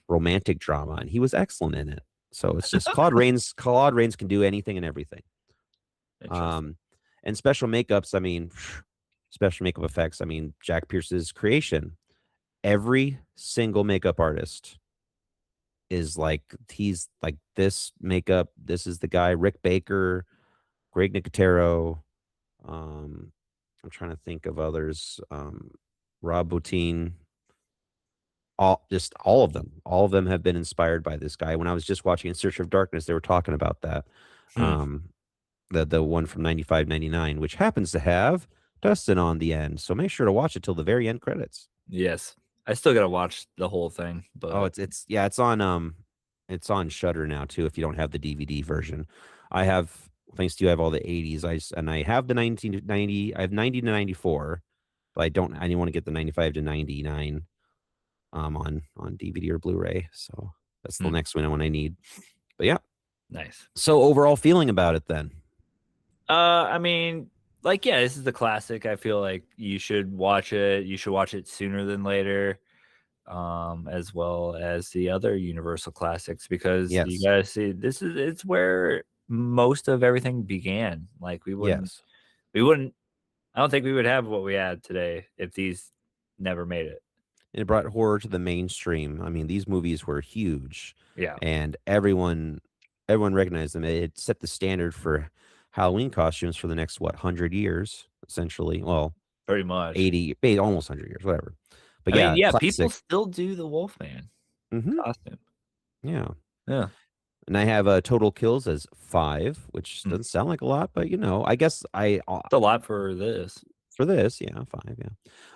romantic drama, and he was excellent in it. So it's just Claude Rains. Claude Rains can do anything and everything. Interesting. Um, and special makeups. I mean, special makeup effects. I mean, Jack Pierce's creation. Every single makeup artist is like he's like this makeup. This is the guy. Rick Baker, Greg Nicotero. Um, I'm trying to think of others. Rob Bottin, all of them. All of them have been inspired by this guy. When I was just watching In Search of Darkness, they were talking about that. Hmm. The one from 95, 99, which happens to have Dustin on the end. So make sure to watch it till the very end credits. Yes. I still gotta watch the whole thing, Oh, but it's on Shutter now too. If you don't have the DVD version, I have. Thanks to you, I have all the 80s. And I have the 1990. I have 90 to 94, but I don't. I didn't want to get the 95 to 99 on DVD or Blu-ray. So that's the hmm, next one I need. But yeah. nice. So overall feeling about it then. I mean, like, yeah, this is the classic. I feel like you should watch it. You should watch it sooner than later, as well as the other Universal classics, because you Yes. gotta see it's where most of everything began. Like Yes. we wouldn't I don't think we would have what we had today if these never made it. It brought horror to the mainstream. I mean, these movies were huge, Yeah, and everyone recognized them. It set the standard for Halloween costumes for the next 100 years, essentially. Well, pretty much. 80, almost 100 years, whatever. But I mean, yeah, yeah, people classic. still do the Wolfman Hmm. costume. Yeah. Yeah. And I have total kills as 5, which Hmm. doesn't sound like a lot, but I guess It's a lot for this. for this, yeah, 5, yeah.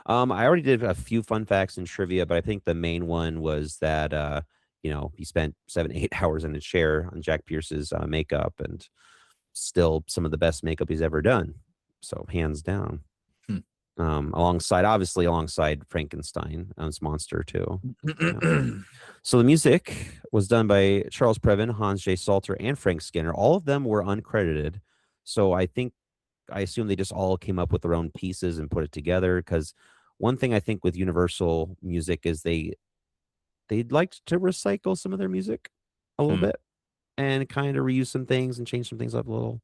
I already did a few fun facts and trivia, but I think the main one was that he spent 7, 8 hours in a chair on Jack Pierce's makeup, and still some of the best makeup he's ever done. So hands down. Alongside Frankenstein as monster too. Yeah. Hmm. So the music was done by Charles Previn, Hans J. Salter, and Frank Skinner. All of them were uncredited. So I assume they just all came up with their own pieces and put it together. Because one thing I think with Universal music is they'd like to recycle some of their music a little Hmm. bit and kind of reuse some things and change some things up a little.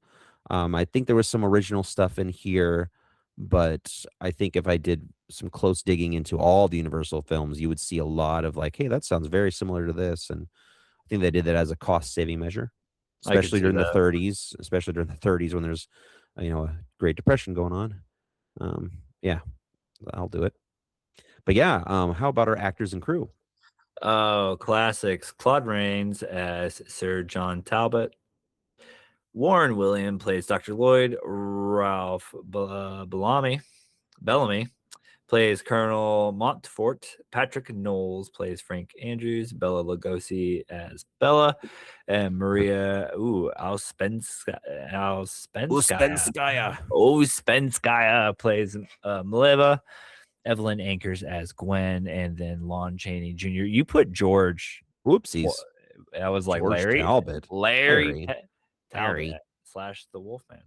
I think there was some original stuff in here, but I think if I did some close digging into all the Universal films, you would see a lot of like, hey, that sounds very similar to this. And I think they did that as a cost saving measure, I could especially see during the that. 30s, especially during the 30s when there's, a Great Depression going on. Yeah, I'll do it. But yeah, how about our actors and crew? Oh, classics. Claude Rains as Sir John Talbot. Warren William plays Dr. Lloyd. Ralph Bellamy plays Colonel Montfort. Patrick Knowles plays Frank Andrews. Bella Lugosi as Bella. And Maria Alspenskaya. Uspenskaya. Ospenskaya plays Mileva. Evelyn Anchors as Gwen. And then Lon Chaney Jr. You put George. Whoopsies. I was like George Talbot. Larry Larry. Talbot Larry. / the Wolfman.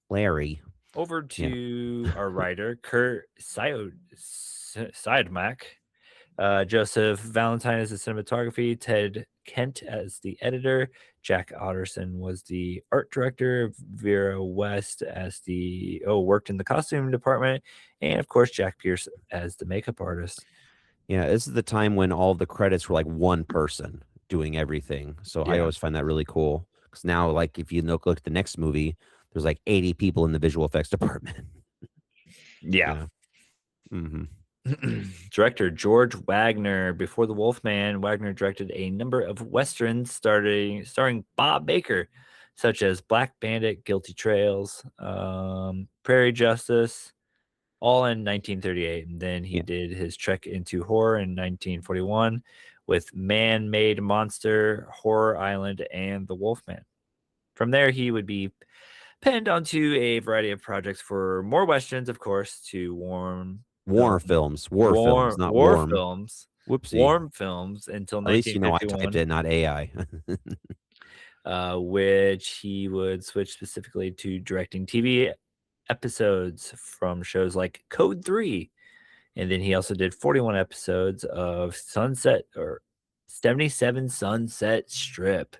Larry. Over Yeah. to our writer, Kurt Sidemak. Joseph Valentine as the cinematography, Ted Kent as the editor, Jack Otterson was the art director, Vera West as worked in the costume department, and of course Jack Pierce as the makeup artist. Yeah, this is the time when all the credits were like one person doing everything. So I Yeah. always find that really cool. Because now, like, if you look at the next movie, there's like 80 people in the visual effects department. Yeah. Yeah. Hmm. Director George Wagner. Before The Wolfman, Wagner directed a number of westerns starring Bob Baker, such as Black Bandit, Guilty Trails, Prairie Justice, all in 1938. And then he Yeah. did his trek into horror in 1941 with Man-Made Monster, Horror Island, and The Wolfman. From there, he would be penned onto a variety of projects for more westerns, of course, to warm War film, films. War films, not warm. Whoopsie. warm films until At least I typed 1951, it, not AI. which he would switch specifically to directing TV episodes from shows like Code 3. And then he also did 41 episodes of 77 Sunset Strip,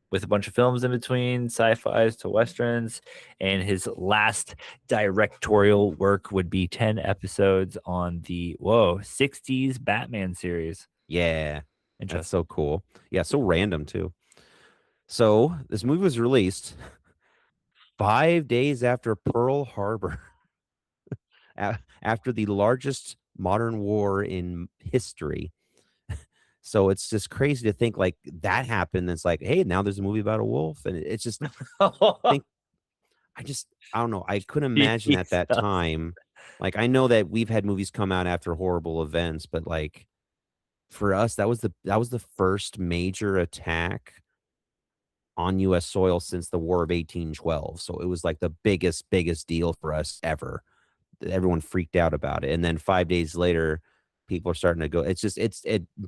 with a bunch of films in between, sci-fis to westerns. And his last directorial work would be 10 episodes on the 60s Batman series. Yeah, that's Interesting. so cool. Yeah, so random too. So this movie was released 5 days after Pearl Harbor, after the largest modern war in history. So it's just crazy to think like that happened. It's like, hey, now there's a movie about a wolf, and it's just think I don't know. I couldn't imagine at that Jesus. time. Like I know that we've had movies come out after horrible events, but like for us, that was the first major attack on U.S. soil since the War of 1812. So it was like the biggest deal for us ever. Everyone freaked out about it, and then 5 days later, people are starting to go. It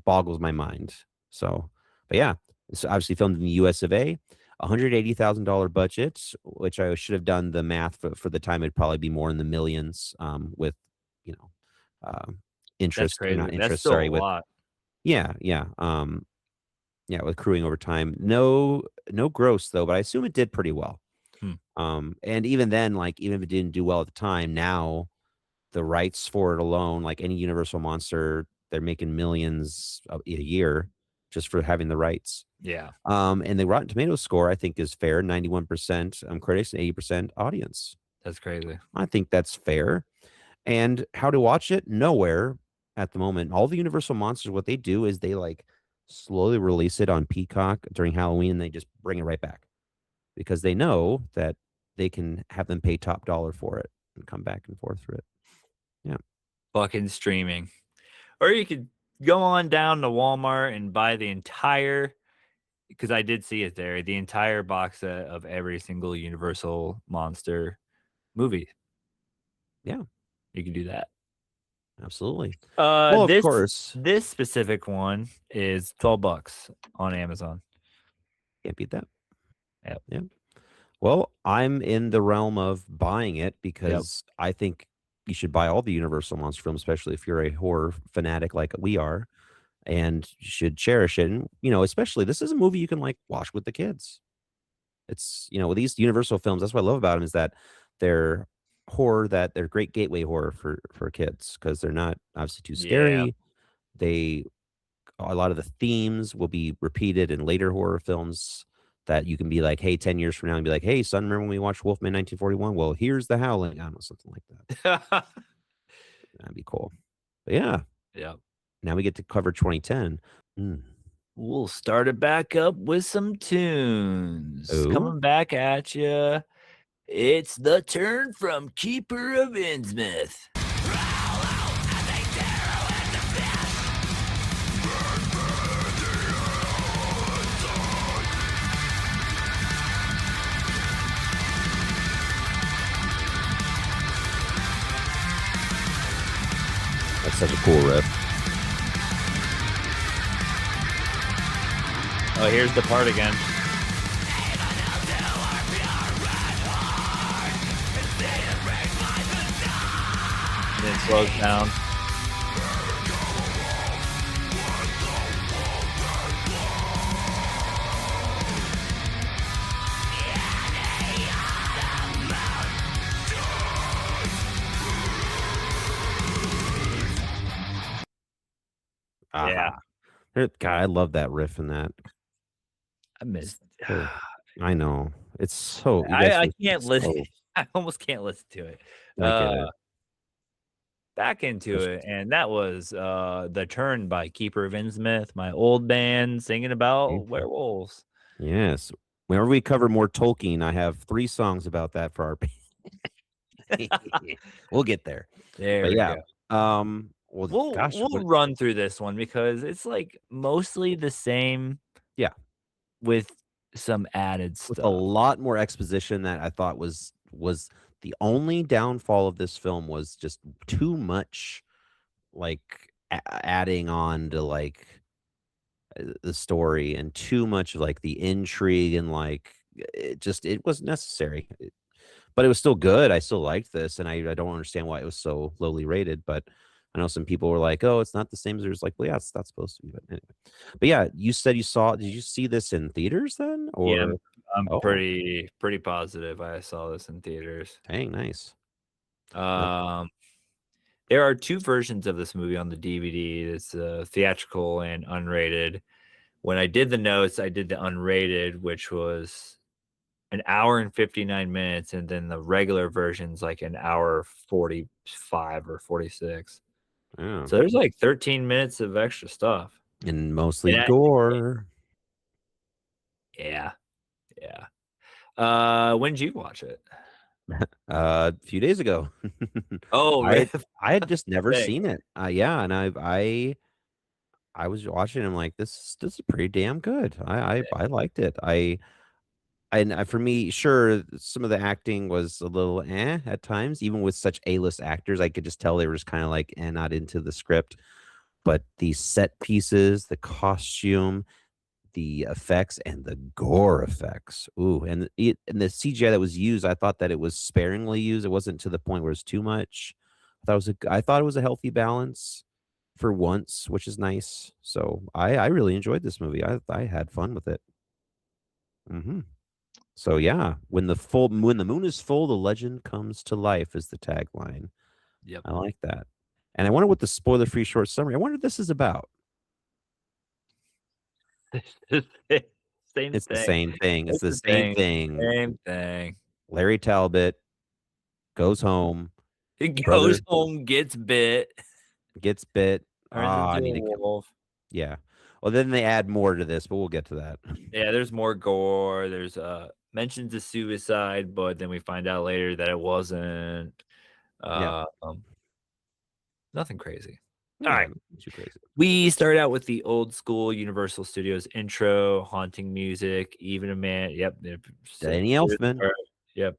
boggles my mind. So, but yeah, it's obviously filmed in the U.S. of A. $180,000 budget, which I should have done the math for the time. It'd probably be more in the millions, with you know, um, That's interest or not crazy. That's interest. still a Sorry, with lot. yeah, with crewing over time. No gross though, but I assume it did pretty well. Hmm. And even then, like even if it didn't do well at the time, now the rights for it alone, like any Universal monster, they're making millions a year just for having the rights. Yeah, And the Rotten Tomatoes score, I think, is fair, 91% critics and 80% audience. that's crazy. I think that's fair. And how to watch it? Nowhere at the moment. All the Universal monsters, what they do is they like slowly release it on Peacock during Halloween and they just bring it right back because they know that they can have them pay top dollar for it and come back and forth through it. Yeah. Fucking streaming. Or you could go on down to Walmart and buy the entire, because I did see it there, the entire box set of every single Universal monster movie. Yeah. You can do that. Absolutely. Well, of This course, this specific one is $12 on Amazon. can't beat that. Yep. Yeah. Well, I'm in the realm of buying it Yep. because I think you should buy all the Universal monster films, especially if you're a horror fanatic like we are, and you should cherish it. And, especially this is a movie you can like watch with the kids. It's, with these Universal films, that's what I love about them is that they're horror, that they're great gateway horror for kids because they're not obviously too Yeah. scary. They a lot of the themes will be repeated in later horror films that you can be like, hey, 10 years from now and be like, hey, son, remember when we watched Wolfman 1941? Well, here's the howling. I don't know, something like that. That'd be cool. But yeah, Yep. now we get to cover 2010. We'll start it back up with some tunes. Oh, Coming back at you. It's the turn from Keeper of Innsmouth. that's such a cool riff. Oh, here's the part again. And then it slows down. Yeah. God, I love that riff in that. I missed. Oh, I know. It's so you guys I are can't so listen. I almost can't listen to it. I get it. Back into It's it, and that was The Turn by Keeper of Innsmouth, my old band singing about werewolves. Yes. Whenever we cover more Tolkien, I have 3 songs about that for our we'll get there. There But we yeah. go. Well, gosh, We'll run through this one because it's like mostly the same. Yeah. With some added with a stuff. lot more exposition that I thought was the only downfall of this film was just too much like adding on to like the story and too much of like the intrigue and like it wasn't necessary. But it was still good. I still liked this, and I don't understand why it was so lowly rated. But I know some people were like, "Oh, it's not the same." There's like, well, yeah, it's not supposed to be. But anyway, but yeah, you said you saw. Did you see this in theaters then, Yeah, or I'm oh, pretty positive I saw this in theaters. dang, nice. Um, there are 2 versions of this movie on the DVD. It's theatrical and unrated. When I did the notes, I did the unrated, which was an hour and 59 minutes, and then the regular version's like an hour 45 or 46. Yeah, So there's like 13 minutes of extra stuff. and mostly And gore. yeah. When did you watch it? A few days ago. Oh, I really? I had just never Sick. seen it. Yeah, and I was watching. I'm like, this is pretty damn good. I liked it. For me, sure, some of the acting was a little at times, even with such A-list actors. I could just tell they were just kind of like not into the script. But the set pieces, the costume, the effects, and the gore effects. Ooh, and the CGI that was used, I thought that it was sparingly used. It wasn't to the point where it's too much. I thought it was a healthy balance for once, which is nice. So I really enjoyed this movie. I had fun with it. So yeah, when the moon is full, the legend comes to life is the tagline. Yep. I like that. And I wonder what the spoiler-free short summary. I wonder what this is about. Same It's the thing. same thing. It's It's the the same thing. thing. Same thing. Larry Talbot goes home. He Brother goes home, gets bit, gets bit. turns Ah, into I a need to kill. wolf. Yeah. Well, then they add more to this, but we'll get to that. Yeah, there's more gore. There's mentions of suicide, but then we find out later that it wasn't. Yeah. Uh, um, Nothing crazy. All Yeah. right. Not too crazy. We start out with the old school Universal Studios intro, haunting music, even a man. Yep. Danny Elfman. Yep.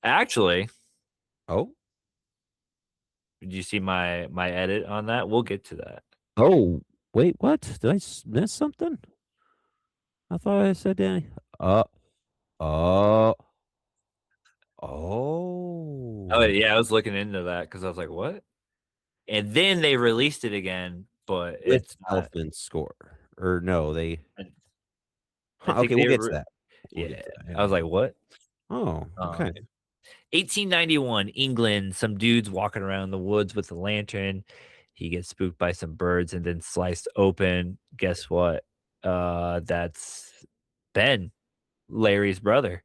Actually, Oh. did you see my edit on that? We'll get to that. Oh. Wait. What? Did I miss something? I thought I said Danny. Uh. Oh. Oh Oh. yeah, I was looking into that because I was like, what? And then they released it again, but With it's not. Elfman's score. Or no, they. I Huh, think okay, we'll they get were. to that. We'll Yeah, get to that. I was Yeah. like, what? Oh. Okay. 1891, England. Some dude's walking around the woods with a lantern. He gets spooked by some birds and then sliced open. Guess what? That's Ben, Larry's brother.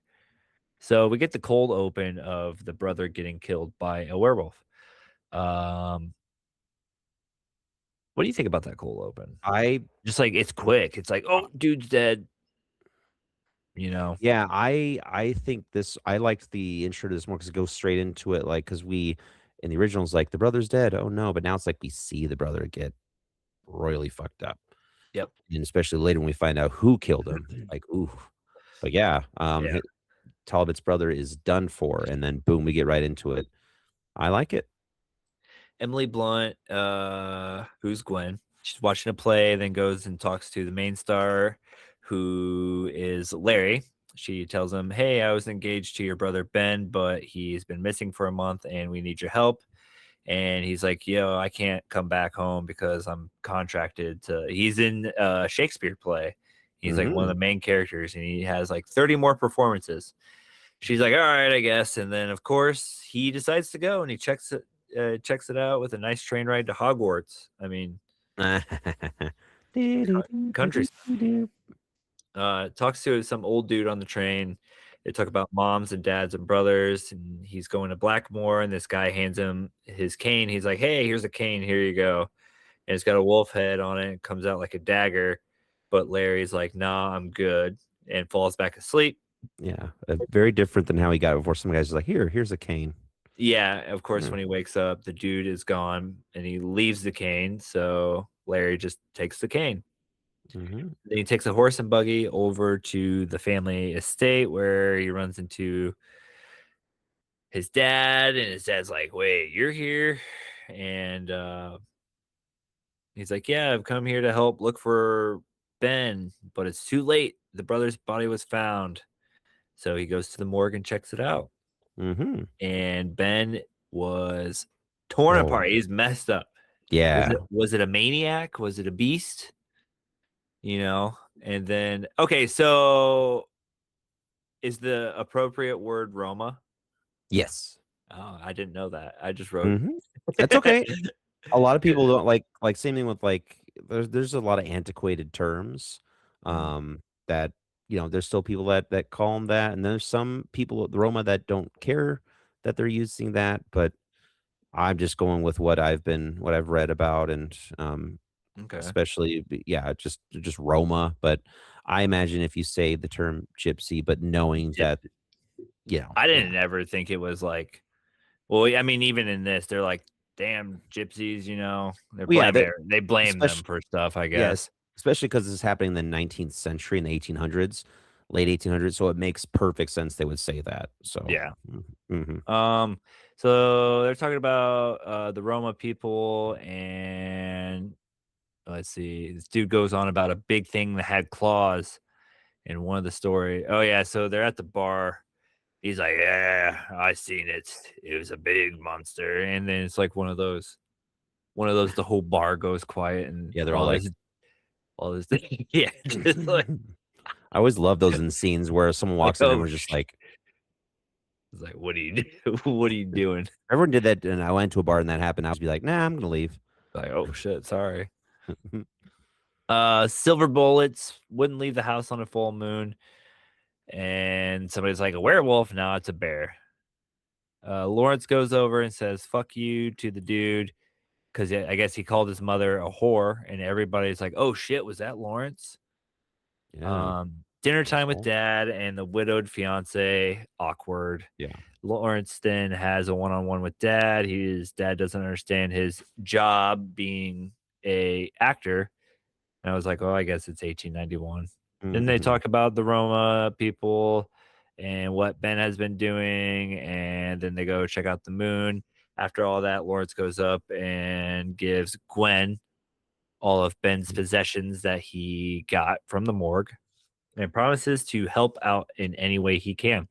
So we get the cold open of the brother getting killed by a werewolf. Um, what do you think about that cold open? I Just like it's quick. It's like, oh, dude's dead. You know. Yeah, I think this I liked the intro to this more because it goes straight into it, like because we in the originals like the brother's dead. Oh no, but now it's like we see the brother get royally fucked up. Yep. And especially later when we find out who killed him. Like, ooh. But yeah, Yeah. Talbot's brother is done for, and then boom, we get right into it. I like it. Emily Blunt, who's Gwen. She's watching a play, then goes and talks to the main star, who is Larry. She tells him, hey, I was engaged to your brother Ben, but he's been missing for a month and we need your help. And he's like, yo, I can't come back home because I'm contracted to. He's in a Shakespeare play. He's like one of Hmm. the main characters and he has like 30 more performances. She's like, all right, I guess. And then, of course, he decides to go and he checks it out with a nice train ride to Hogwarts. I mean, country stuff. Talks to some old dude on the train. They talk about moms and dads and brothers, and he's going to Blackmore, and this guy hands him his cane. He's like, hey, here's a cane. Here you go. And it's got a wolf head on it. It comes out like a dagger. But Larry's like, nah, I'm good, and falls back asleep. Yeah, very different than how he got it before. Some guys are like, here's a cane. Yeah, of course, Yeah. when he wakes up, the dude is gone and he leaves the cane. So Larry just takes the cane. Hmm. Then he takes a horse and buggy over to the family estate where he runs into his dad. And his dad's like, wait, you're here? And he's like, yeah, I've come here to help look for Ben, but it's too late. The brother's body was found. So he goes to the morgue and checks it out. Hmm. And Ben was torn Oh, apart. He's messed up. yeah. Was it a maniac? Was it a beast? You know? And then okay, so is the appropriate word Roma? Yes. Oh, I didn't know that. I just wrote Hmm. That's okay. A lot of people don't like same thing with like there's a lot of antiquated terms Mm, that there's still people that call them that, and there's some people at the Roma that don't care that they're using that, but I'm just going with what I've read about, and okay. especially yeah, just Roma. But I imagine if you say the term gypsy but knowing Gyp- that I yeah. didn't ever think it was like well, I mean, even in this, they're like, damn gypsies, you know. Well, yeah, that They blame them especially for stuff, I yes, guess. especially because this is happening in the 19th century, in the 1800s, late 1800s, so it makes perfect sense they would say that, so Yeah. mhm. Um, so they're talking about the Roma people, and let's see, this dude goes on about a big thing that had claws in one of the story. Oh yeah, so they're at the bar. He's like, yeah, I seen it. It was a big monster, and then it's like one of those. The whole bar goes quiet, and Yeah, they're all like all this, yeah, just I always love those in scenes where someone like walks in and oh, we're just like, was like, "What are you do? What are you doing?" Everyone did that, and I went to a bar and that happened. I was be like, nah, I'm gonna leave. Like, "Oh shit, sorry." Silver bullets wouldn't leave the house on a full moon, and somebody's like, "A werewolf?" No, it's a bear. Lawrence goes over and says, "Fuck you" to the dude because I guess he called his mother a whore, and everybody's like, "Oh shit, was that Lawrence?" Yeah. Dinner time with Oh, dad and the widowed fiance. Awkward. yeah. Lawrence then has a one-on-one with dad. His dad doesn't understand his job being a actor. And I was like, oh, I guess it's 1891. Then they Hmm. talk about the Roma people and what Ben has been doing. And then they go check out the moon. After all that, Lawrence goes up and gives Gwen all of Ben's possessions that he got from the morgue and promises to help out in any way he can.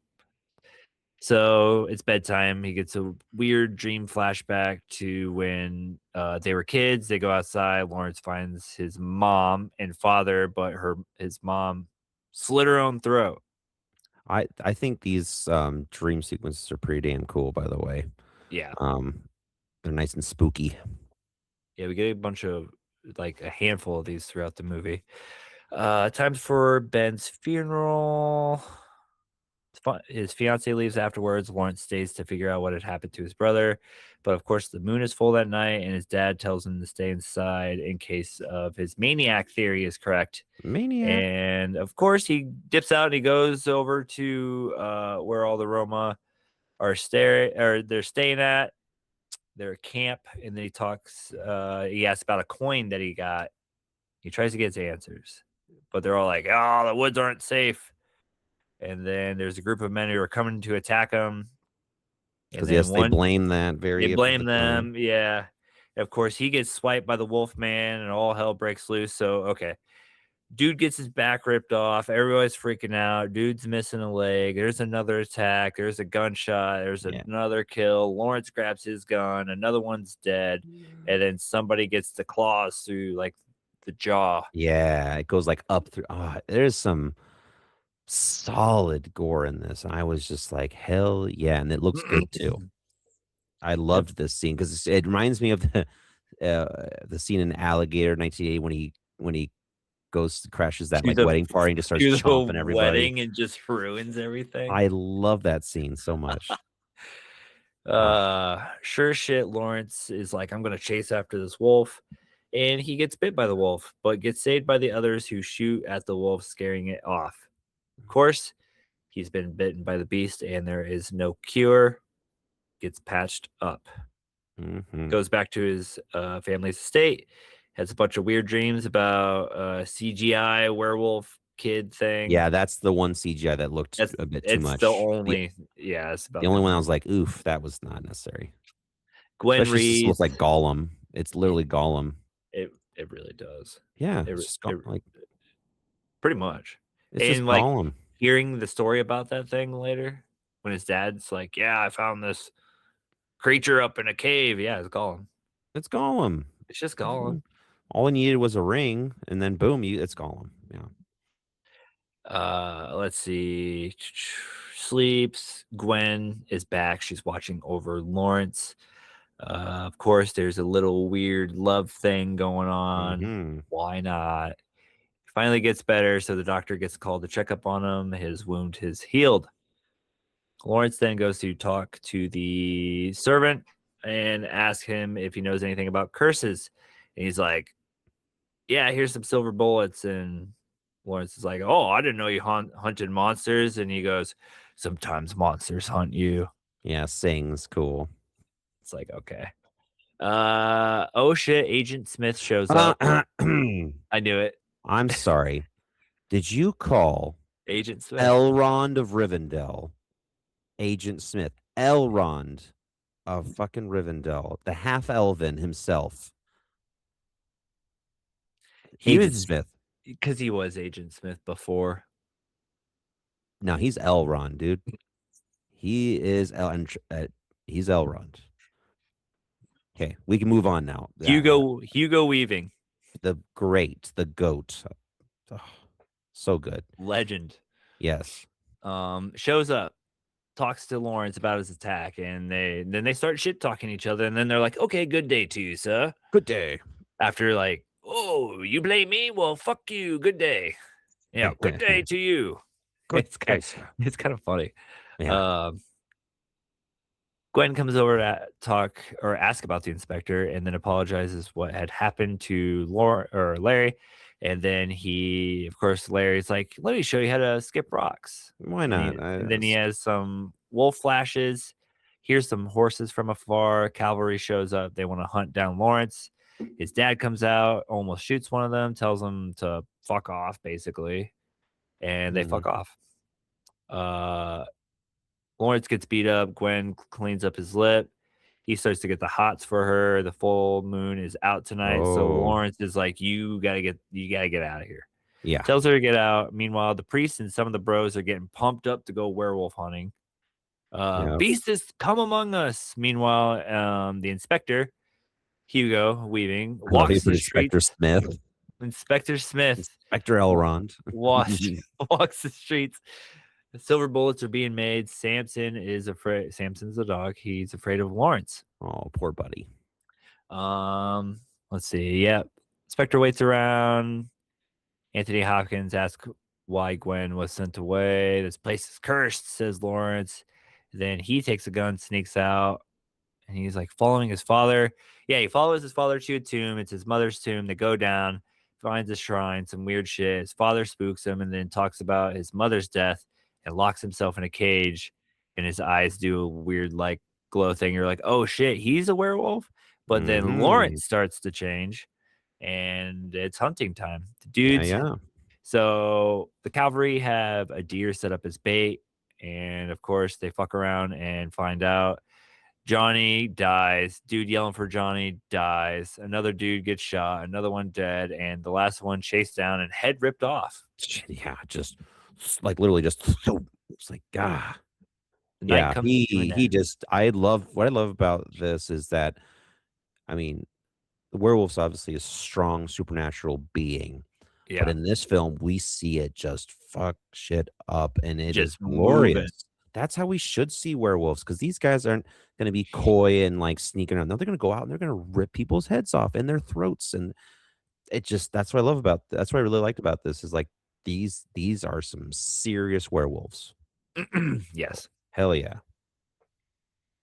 So it's bedtime. He gets a weird dream flashback to when they were kids. They go outside. Lawrence finds his mom and father, but his mom slit her own throat. I think these dream sequences are pretty damn cool. By the way, Yeah, um, they're nice and spooky. yeah. We get a bunch of like a handful of these throughout the movie. Time for Ben's funeral. His fiance leaves afterwards. Lawrence stays to figure out what had happened to his brother. But of course, the moon is full that night, and his dad tells him to stay inside in case of his maniac theory is correct. Maniac. And of course, he dips out and he goes over to where all the Roma they're staying at their camp, and then he talks. He asks about a coin that he got. He tries to get his answers, but they're all like, "Oh, the woods aren't safe." And then there's a group of men who are coming to attack him. And Because then yes, they one, blame that they very of blame the time. them. Yeah. Of course, he gets swiped by the Wolfman and all hell breaks loose. So, okay. Dude gets his back ripped off. Everybody's freaking out. Dude's missing a leg. There's another attack. There's a gunshot. There's Yeah. another kill. Lawrence grabs his gun. Another one's dead. And then somebody gets the claws through like the jaw. Yeah, it goes like up through. There's some solid gore in this, and I was just like, hell yeah, and it looks good too. I Yep. loved this scene because it reminds me of the scene in Alligator 1980 when he goes crashes that To like the wedding party and just starts to the chomping everybody. wedding and just ruins everything. I love that scene so much. Ah, Sure shit, Lawrence is like, I'm gonna chase after this wolf. And he gets bit by the wolf, but gets saved by the others who shoot at the wolf, scaring it off. Of course, he's been bitten by the beast, and there is no cure. Gets patched up. mhm. Goes back to his family's estate. Has a bunch of weird dreams about CGI werewolf kid thing. Yeah, that's the one CGI that looked That's a bit too it's the much. only yeah, it's The about the only one I only was like, oof, that was not necessary. Gwen Especially since it looks Reed. like Gollum. It's literally Gollum. It really does. Yeah, It, it's re- just it like pretty much. it's just And like Gollum. hearing the story about that thing later, when his dad's like, "Yeah, I found this creature up in a cave." Yeah, it's Gollum. It's Gollum. It's just Gollum. Mhm. All I needed was a ring, and then boom, it's Gollum. Yeah. Let's see. Sleeps. Gwen is back. She's watching over Lawrence. Of course, there's a little weird love thing going on. Hmm. Why not? Finally gets better, so the doctor gets called to check up on him. His wound is healed. Lawrence then goes to talk to the servant and ask him if he knows anything about curses. And he's like, "Yeah, here's some silver bullets." And Lawrence is like, "Oh, I didn't know you hunted monsters." And he goes, "Sometimes monsters hunt you." Yeah, sings cool. It's like, okay. Oh shit, Agent Smith shows up. I knew it. I'm sorry. Did you call Agent Smith. Elrond of Rivendell Agent Smith? Elrond of fucking Rivendell, the half elven himself, He Agent was Smith. because he was Agent Smith before. No, he's Elrond, dude. He is he's Elrond. Okay, we can move on now. Hugo Weaving, The goat. Oh, so good. legend. Yes. Shows up. talks to Lawrence about his attack, and they start shit talking each other, and then they're like, "Okay, good day to you, sir." Good day. After like, "Oh, you blame me? Well, fuck you. Good day." Yeah, good day to you. Good day, sir. It's kind of funny. Yeah. Um, Gwen comes over to talk or ask about the inspector, and then apologizes what had happened to Laura or Larry. And then of course, Larry's like, "Let me show you how to skip rocks." Why And not? then he has some wolf flashes. Here's some horses from afar. Cavalry shows up. They want to hunt down Lawrence. His dad comes out, almost shoots one of them, tells them to fuck off, basically, and they fuck Mhm. off. Uh, Lawrence gets beat up. Gwen cleans up his lip. He starts to get the hots for her. The full moon is out tonight, so Oh, Lawrence is like, "You gotta get out of here." yeah. Tells her to get out. Meanwhile, the priest and some of the bros are getting pumped up to go werewolf hunting. Yeah. Beast has come among us. Meanwhile, the inspector Hugo Weaving I love you walks for the Inspector streets. Smith. Inspector Smith Inspector wa- Elrond. walks walks the streets. The silver bullets are being made. Samson's the dog. He's afraid of Lawrence. Oh, poor buddy. Um, let's see. Yep. Spectre waits around. Anthony Hopkins asks why Gwen was sent away. This place is cursed, says Lawrence. Then he takes a gun, sneaks out, and he's like following his father. Yeah, he follows his father to a tomb. It's his mother's tomb. They go down, finds a shrine, some weird shit. His father spooks him and then talks about his mother's death and locks himself in a cage. And his eyes do a weird, like, glow thing. You're like, oh shit, he's a werewolf. But then Mhm. Lawrence starts to change and it's hunting time. The Yeah, dudes, yeah. so the cavalry have a deer set up as bait. And of course, they fuck around and find out Johnny dies. Dude yelling for Johnny dies. Another dude gets shot. Another one dead. And the last one chased down and head ripped off. Yeah, just like literally just so it's like, ah. The night Yeah, comes to an he end. just I love what I love about this is that I mean, the werewolf's obviously a strong supernatural being, but Yeah. in this film, we see it just fuck shit up, and it is Just moving. glorious. That's how we should see werewolves, because these guys aren't gonna be coy and, like, sneaking around. No, they're gonna go out and they're gonna rip people's heads off and their throats, and it just that's what I love about that's what I really liked about this is, like, these are some serious werewolves. Yes. Hell yeah.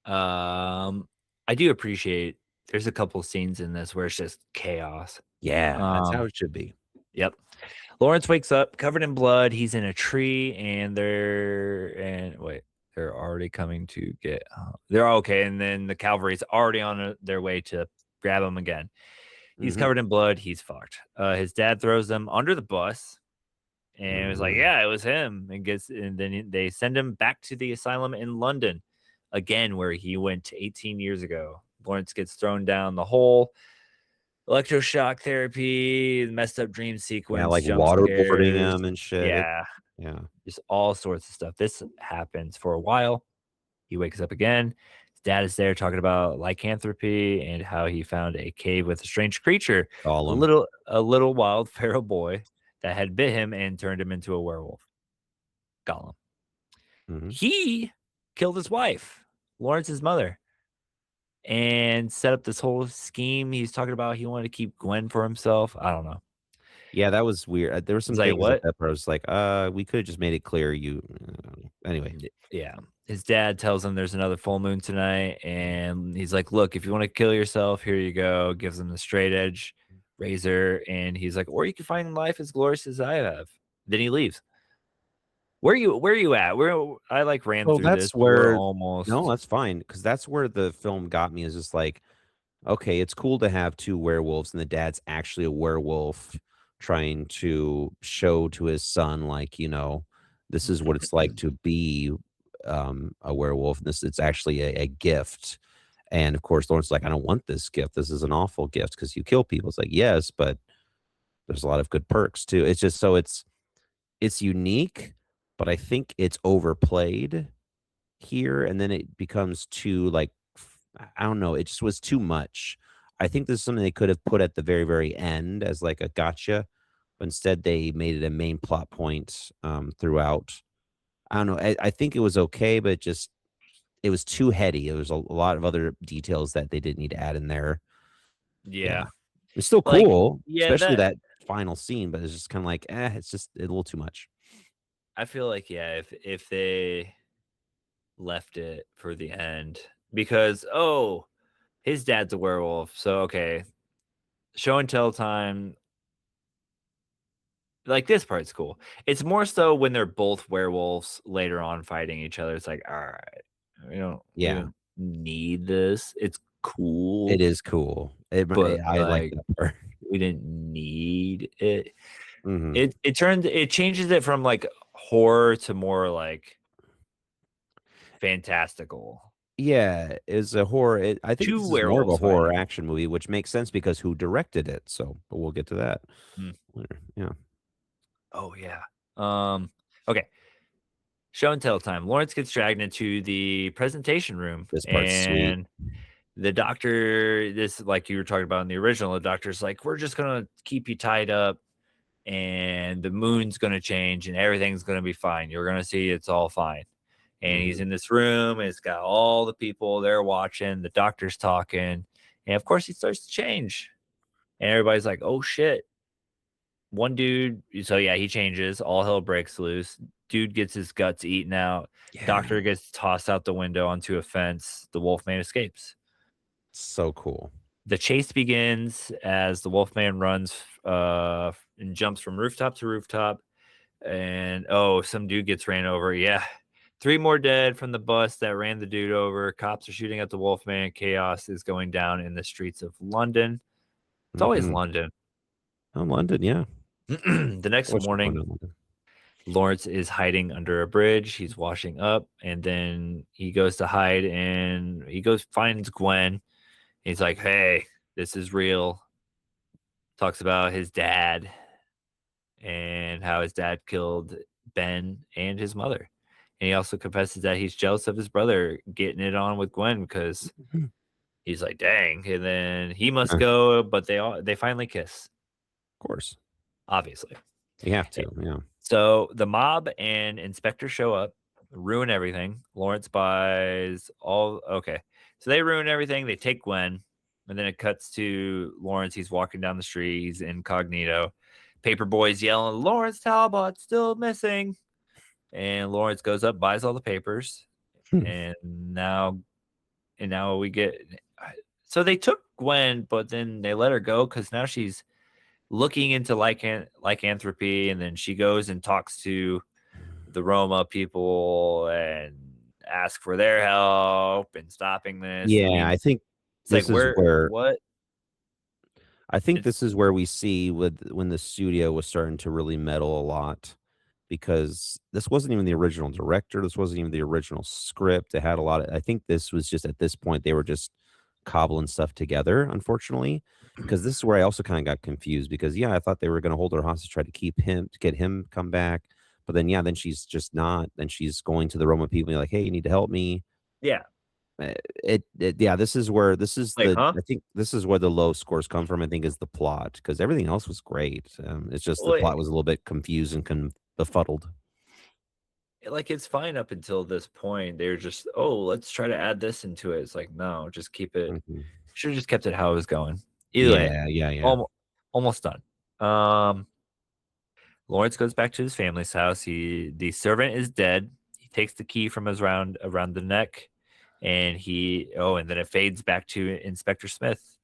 I do appreciate there's a couple scenes in this where it's just chaos. Yeah, that's how Um, it should be. yep. Lawrence wakes up covered in blood. He's in a tree, and wait, they're already coming to get. They're okay, and then the cavalry's already on their way to grab him again. He's Mhm. covered in blood. He's fucked. His dad throws him under the bus, and was like, Mhm. "Yeah, it was him." And then they send him back to the asylum in London, again where he went 18 years ago. Lawrence gets thrown down the hole. Electroshock therapy, messed up dream Yeah, sequence, like jump waterboarding scares. him and shit. Yeah, Yeah. just all sorts of stuff. This happens for a while. He wakes up again. His dad is there talking about lycanthropy and how he found a cave with a strange creature, a Gollum. little a little wild feral boy that had bit him and turned him into a werewolf. Gollum. Mhm. He killed his wife, Lawrence's mother, and set up this whole scheme. He's talking about he wanted to keep Gwen for himself. I don't know. Yeah, that was weird. There were It's some like, things that what? I was like, we could've just made it clear you anyway. Yeah. His dad tells him there's another full moon tonight, and he's like, "Look, if you want to kill yourself, here you go." Gives him the straight edge razor, and he's like, "Or you can find life as glorious as I have." Then he leaves. Where you at? Where I like ran So through this. that's We're where no, almost that's fine because that's where the film got me is just like, okay, it's cool to have 2 werewolves and the dad's actually a werewolf trying to show to his son, like, this is what it's like to be, a werewolf. This it's actually a gift. And of course, Lawrence is like, I don't want this gift. This is an awful gift because you kill people. It's like, yes, but there's a lot of good perks too. It's just so it's unique, but I think it's overplayed here, and then it becomes too like I don't know, it just was too much. I think this is something they could have put at the very, very end as like a gotcha, but instead they made it a main plot point throughout. I don't know. I think it was okay, but just it was too heady. There was a lot of other details that they didn't need to add in there. Yeah. Yeah. It's still Like, cool, yeah, especially that that final scene, but it's just kind of like, it's just a little too much. I feel like, yeah, if they left it for the end because, oh, his dad's a werewolf. So, okay, show and tell time. Like this part's cool. It's more so when they're both werewolves later on fighting each other. It's like, all right, we Yeah, don't need this. It's it cool, is cool. but I like like that part. we didn't need it. Hmm. It changes it from like horror to more like fantastical. Yeah, is a horror. I think Two this is more of a werewolves horror fighting. action movie, which makes sense because who directed it. So, but we'll get to that Mm. later. Yeah, Oh yeah. Okay. Show and tell time. Lawrence gets dragged into the presentation room, this part's sweet. and the doctor, this like you were talking about in the original, the doctor's like, we're just gonna keep you tied up, and the moon's gonna change, and everything's gonna be fine. You're gonna see it's all fine. And he's Hmm. in this room, and it's got all the people there watching. The doctor's talking, and of course, he starts to change, and everybody's like, "Oh shit!" One dude, so yeah, he changes. All hell breaks loose. Dude gets his guts eaten out. Yeah, Doctor gets tossed out the window onto a fence. The Wolfman escapes. so cool. The chase begins as the Wolfman runs and jumps from rooftop to rooftop. And oh, some dude gets ran over. Yeah. Three more dead from the bus that ran the dude over. Cops are shooting at the Wolfman. Chaos is going down in the streets of London. It's always Hmm. London. London, yeah. The next What's going morning, on? London? Lawrence is hiding under a bridge. He's washing up, and then he goes to hide, and he goes finds Gwen. He's like, "Hey, this is real." Talks about his dad and how his dad killed Ben and his mother. And he also confesses that he's jealous of his brother getting it on with Gwen because Mhm. he's like, "Dang!" And then he must Of go, but they finally kiss, course, obviously. you have Eh, to. Yeah. So the mob and Inspector show up, ruin everything. Lawrence buys all. Okay, so they ruin everything. They take Gwen, and then it cuts to Lawrence. He's walking down the street. He's incognito. Paperboy's yelling, "Lawrence Talbot still missing!" And Lawrence goes up, buys all the papers, Hmm. and now we get. So they took Gwen, but then they let her go because now she's looking into lycanthropy, and then she goes and talks to the Roma people and ask for their help in stopping this. I Yeah, mean, I think it's like this is where where what I think it's this is where we see with when the studio was starting to really meddle a lot because this wasn't even the original director. This wasn't even the original script. It had a lot of, I think this was just at this point, they were just cobbling stuff together, unfortunately. Because this is where I also kind of got confused because, yeah, I thought they were going to hold her hostage, try to keep him, to get him come back. But then, yeah, then she's just not. Then she's going to the Roman people and like, hey, you need to help me. yeah, Yeah, this is like the huh? I think this is where the low scores come from, I think, is the plot because everything else was great. It's just the Well, plot was a little bit confused and befuddled. like it's fine up until this point. They're just, oh, let's try to add this into it. It's like, no, just keep it. Mhm. Should have just kept it how it was going. Either way, Yeah, yeah, yeah. almost almost done. Um, Lawrence goes back to his family's house. The servant is dead. He takes the key from his round around the neck, and and then it fades back to Inspector Smith,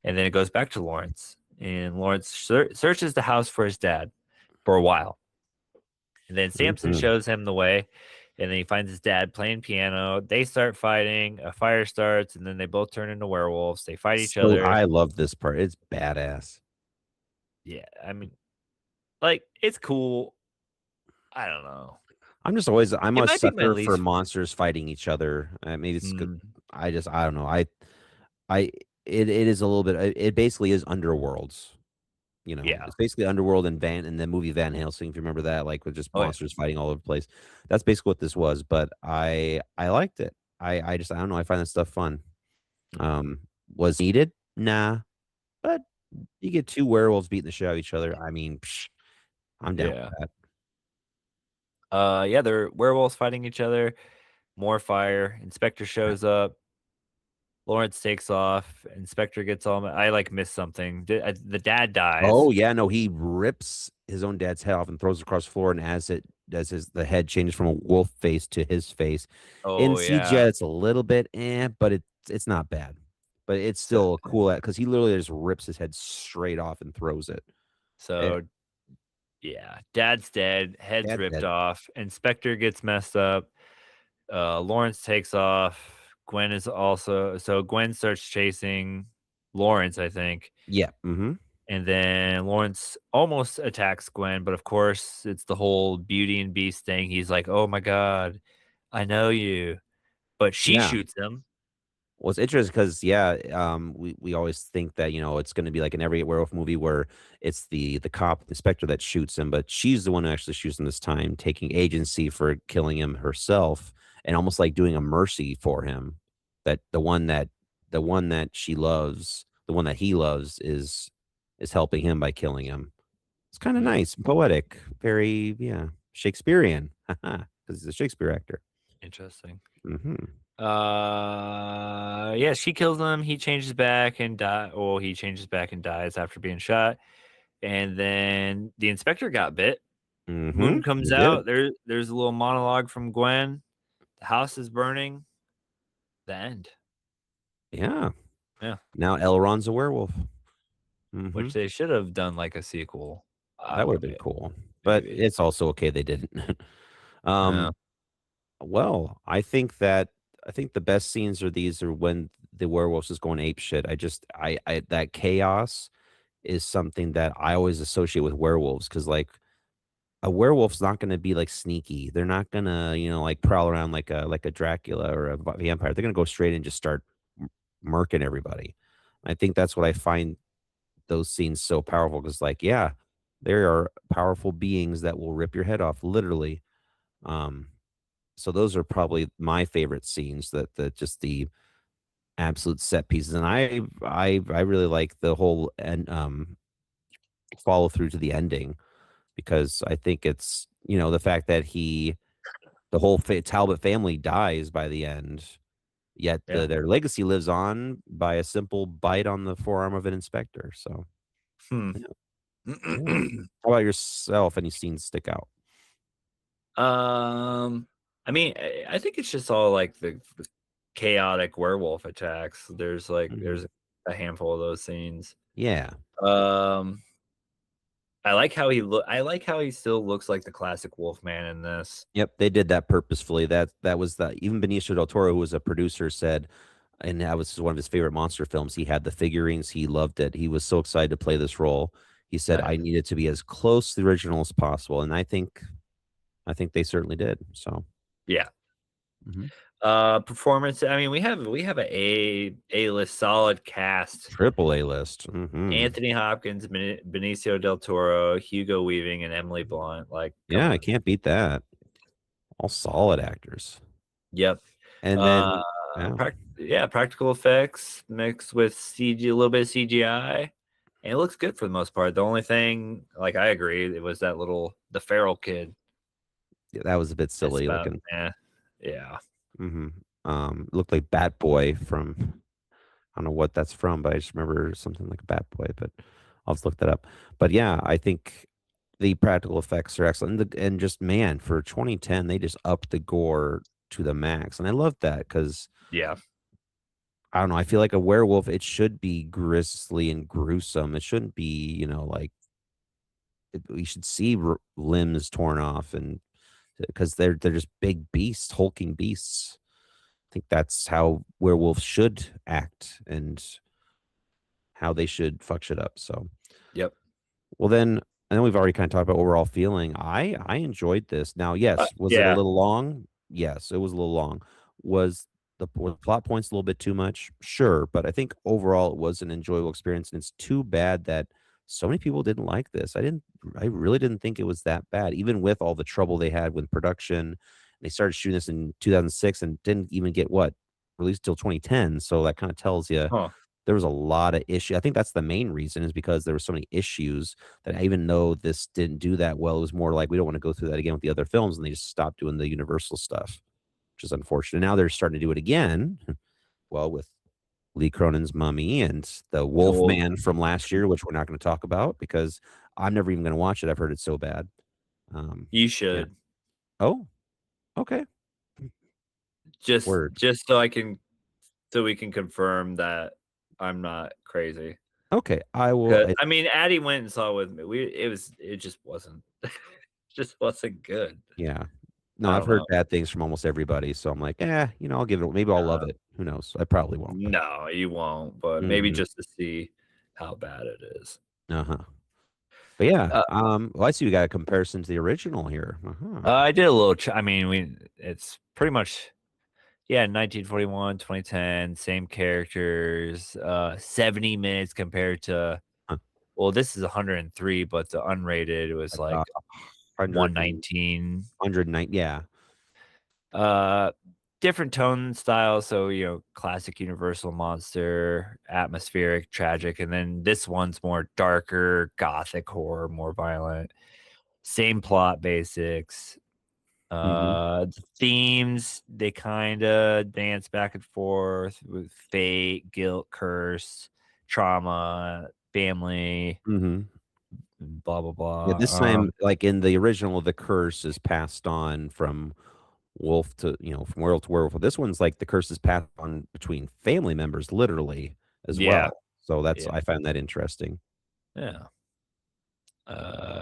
and then it goes back to Lawrence. And Lawrence searches the house for his dad for a while, and then Samson Mhm. shows him the way, and then he finds his dad playing piano. They start fighting. A fire starts, and then they both turn into werewolves. They fight each So other. I love this part. It's badass. Yeah, I mean, like it's cool. I don't know. I'm It a might be my sucker for least. monsters fighting each other. Maybe it's good. Mm, I don't know. I it is a little bit. It basically is underworlds. You know, yeah. it's basically Underworld and Van in the movie Van Helsing, if you remember that, like with just Oh yeah. monsters fighting all over the place. That's basically what this was, but I liked it. I don't know, I find that stuff fun. Mm. Um, was needed? Nah, but you get two werewolves beating the shit out of each other. I mean, I'm down Yeah. with that. Yeah, they're werewolves fighting each other. More fire. Inspector shows up. Lawrence takes off. Inspector gets all. I like missed something. The dad dies. Oh yeah, no, he rips his own dad's head off and throws it across the floor, and as his the head changes from a wolf face to his face. In Oh CGI, yeah. it's a little bit but it's not bad. But it's So still cool because he literally just rips his head straight off and throws it. Eh, so yeah, dad's dead. Head's Dad's ripped dead. off. Inspector gets messed up. Lawrence takes off. Gwen is also Gwen starts chasing Lawrence, I think. Yeah. Mm-hmm. And then Lawrence almost attacks Gwen, but of course it's the whole Beauty and Beast thing. He's like, "Oh my god, I know you," but she Yeah. shoots him. Well, it's interesting because yeah, we always think that it's going to be like in every werewolf movie where it's the cop inspector that shoots him, but she's the one who actually shoots him this time, taking agency for killing him herself, and almost like doing a mercy for him. That the one that she loves, the one that he loves, is helping him by killing him. It's kind of Hmm, nice, poetic, very Shakespearean, because he's a Shakespeare actor. interesting. Hmm. Yeah, she kills him. He changes back and die. Well, he changes back and dies after being shot. And then the inspector got bit. Hmm. Moon comes He did. out. There's a little monologue from Gwen. The house is burning. The end. Yeah. Yeah, Now Elrond's a werewolf. Hmm. which they should have done like a sequel. I That would would have have been been cool, but maybe. it's also okay they didn't. Yeah. um, well, I think the best scenes are when the werewolves is going ape shit. I that chaos is something that I always associate with werewolves because like a werewolf's not going to be like sneaky. They're not gonna like prowl around like a Dracula or a vampire. They're gonna go straight and just start murking everybody. I think that's what I find those scenes so powerful because like yeah, there are powerful beings that will rip your head off literally. um so those are probably my favorite scenes, that just the absolute set pieces, and I really like the whole and follow through to the ending because I think it's the fact that the whole Talbot family dies by the end, yet Yeah. their legacy lives on by a simple bite on the forearm of an inspector. So Hmm. yeah. Yeah. How about yourself? Any scenes stick out? um, I mean, I think it's just all like the chaotic werewolf attacks. Mhm. There's a handful of those scenes. Yeah. Um, I like how he still looks like the classic Wolfman in this. Yep, they did that purposefully. That was the even Benicio del Toro, who was a producer, said, and that was one of his favorite monster films. He had the figurines, he loved it. He was so excited to play this role. He said, Right. "I needed to be as close to the original as possible," and I think they certainly did. So, Yeah. mhm. Performance. I mean, we have A-list solid cast. Triple A list. Mhm. Anthony Hopkins, Benicio del Toro, Hugo Weaving, and Emily Blunt. Like, come Yeah, I on. can't beat that. All solid actors. Yep. And Uh, then, yeah. yeah, practical effects mixed with CG, a little bit of CGI, and it looks good for the most part. The only thing, like, I agree, it was the feral kid. Yeah, that was a bit That's silly about, looking. yeah, Mhm. Looked like Bat Boy from I don't know what that's from, but I just remember something like Bat Boy, but I'll just look that up. But yeah, I think the practical effects are excellent. And just man, for 2010, they just upped the gore to the max. And I love that because yeah, I don't know, I feel like a werewolf, it should be grisly and gruesome. It shouldn't be, like we should see limbs torn off and because they're just big beasts, hulking beasts. I think that's how werewolves should act and how they should fuck shit up. So yep. well, then I know we've already kind of talked about overall feeling. I enjoyed this. Now, yes, was it a Yeah, little long? Yes, it was a little long. Was were the plot points a little bit too much? Sure, but I think overall it was an enjoyable experience, and it's too bad that so many people didn't like this. I really didn't think it was that bad, even with all the trouble they had with production. They started shooting this in 2006 and didn't even get what released till 2010. So that kind of tells you huh? there was a lot of issue. I think that's the main reason is because there were so many issues that even though this didn't do that well, it was more like we don't want to go through that again with the other films, and they just stopped doing the Universal stuff, which is unfortunate. Now they're starting to do it again. Well, with Lee Cronin's Mummy and the Well, Wolfman from last year, which we're not going to talk about because I'm never even going to watch it. I've heard it's so bad. you Yeah. should Oh, okay. Word. just so I can so we can confirm that I'm not crazy. Okay. I will. 'Cause, I mean, Addie went and saw it with me. It just wasn't just wasn't good. Yeah. No, I I've don't heard know. bad things from almost everybody. So I'm like, I'll give it. Maybe I'll love Uh, it. Who knows? I probably won't. But no, you won't, but maybe mhm. just to see how bad it is. Uh-huh. But yeah, Uh, well, I see we got a comparison to the original here. Uh-huh. I did a little I mean, it's pretty much yeah, 1941, 2010, same characters, 70 minutes compared to Huh. well, this is 103, but the unrated was Like a like hundred and 119. 109. Yeah. Uh, different tone style, so, classic Universal monster, atmospheric, tragic, and then this one's more darker, gothic horror, more violent. Same plot basics. Mm-hmm. The themes, they kinda dance back and forth with fate, guilt, curse, trauma, family, Mm-hmm. blah, blah, Yeah, blah. this time, like in the original, the curse is passed on from wolf to, from werewolf to werewolf. This one's like the curse is passed on between family members, literally as Yeah, well. So that's yeah, I find that interesting. yeah.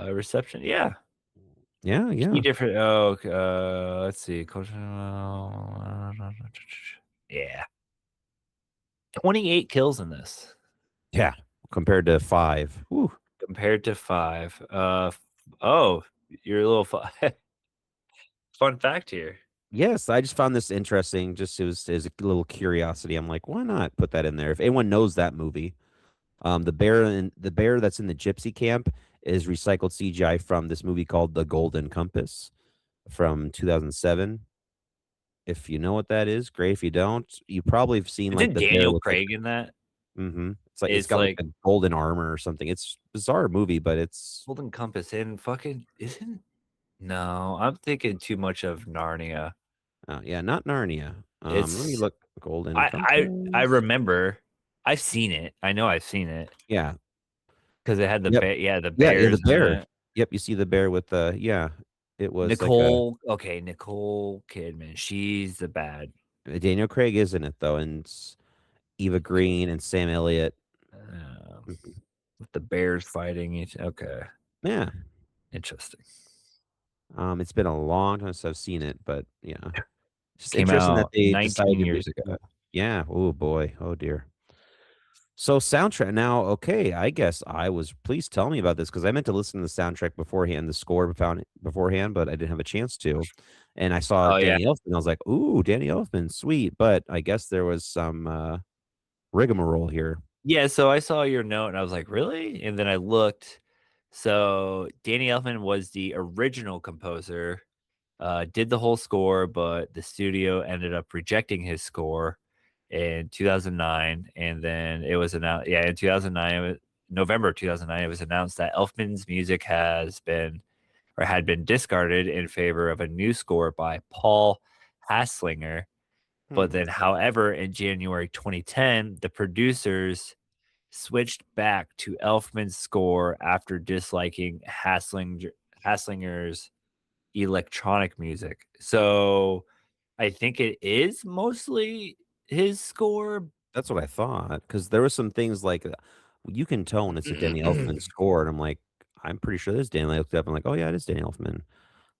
Reception, yeah. Yeah, Key yeah, different let's see, yeah. 28 kills in this yeah. Compared to 5. Whew. compared to 5. Oh, you're a little fun fact here. Yes, I just found this interesting. Just it was a little curiosity. I'm like, why not put that in there? If anyone knows that movie, the bear that's in the gypsy camp is recycled CGI from this movie called The Golden Compass from 2007. If you know what that is, great. If you don't, you probably have seen like Isn't the bear Daniel with like Craig in that? it's like it's It's got like like a golden armor or something. It's a bizarre movie, but it's Golden Compass and fucking isn't no, I'm thinking too much of Narnia. yeah, not Narnia. Let me It's look. Golden I Compass. remember I've seen it. I know I've seen it Yeah. because it had Yep. the Yeah, the bears in bear. it. Yep, you see the bear with the yeah. It was like a Nicole Kidman, she's the bad, Daniel Craig is in it though, and Eva okay, Green and Sam Elliott. um, Mhm. with the bears fighting each okay, Yeah. interesting. It's been a long time since I've seen it, but yeah. It's just Came interesting that out they 19 decided to years make ago. yeah. Oh boy. Oh dear. So soundtrack now, okay, I guess I was please tell me about this because I meant to listen to the soundtrack beforehand, the score found it beforehand, but I didn't have a chance to. And I saw Oh, yeah. Danny Elfman. I was like, ooh, Danny Elfman, sweet. But I guess there was some rigmarole here. Yeah, so I saw your note and I was like, "Really?" And then I looked. So, Danny Elfman was the original composer, did the whole score, but the studio ended up rejecting his score in 2009, and then it was announced yeah, in 2009, November of 2009, it was announced that Elfman's music has been or had been discarded in favor of a new score by Paul Haslinger. But Hmm. then, however, in January 2010, the producers switched back to Elfman's score after disliking Haslinger's electronic music. So I think it is mostly his score. That's what I thought. Because there were some things like you can tell when it's a Danny Elfman score, and I'm like, I'm pretty sure this is Danny. I looked it up and like, oh yeah, it is Danny Elfman.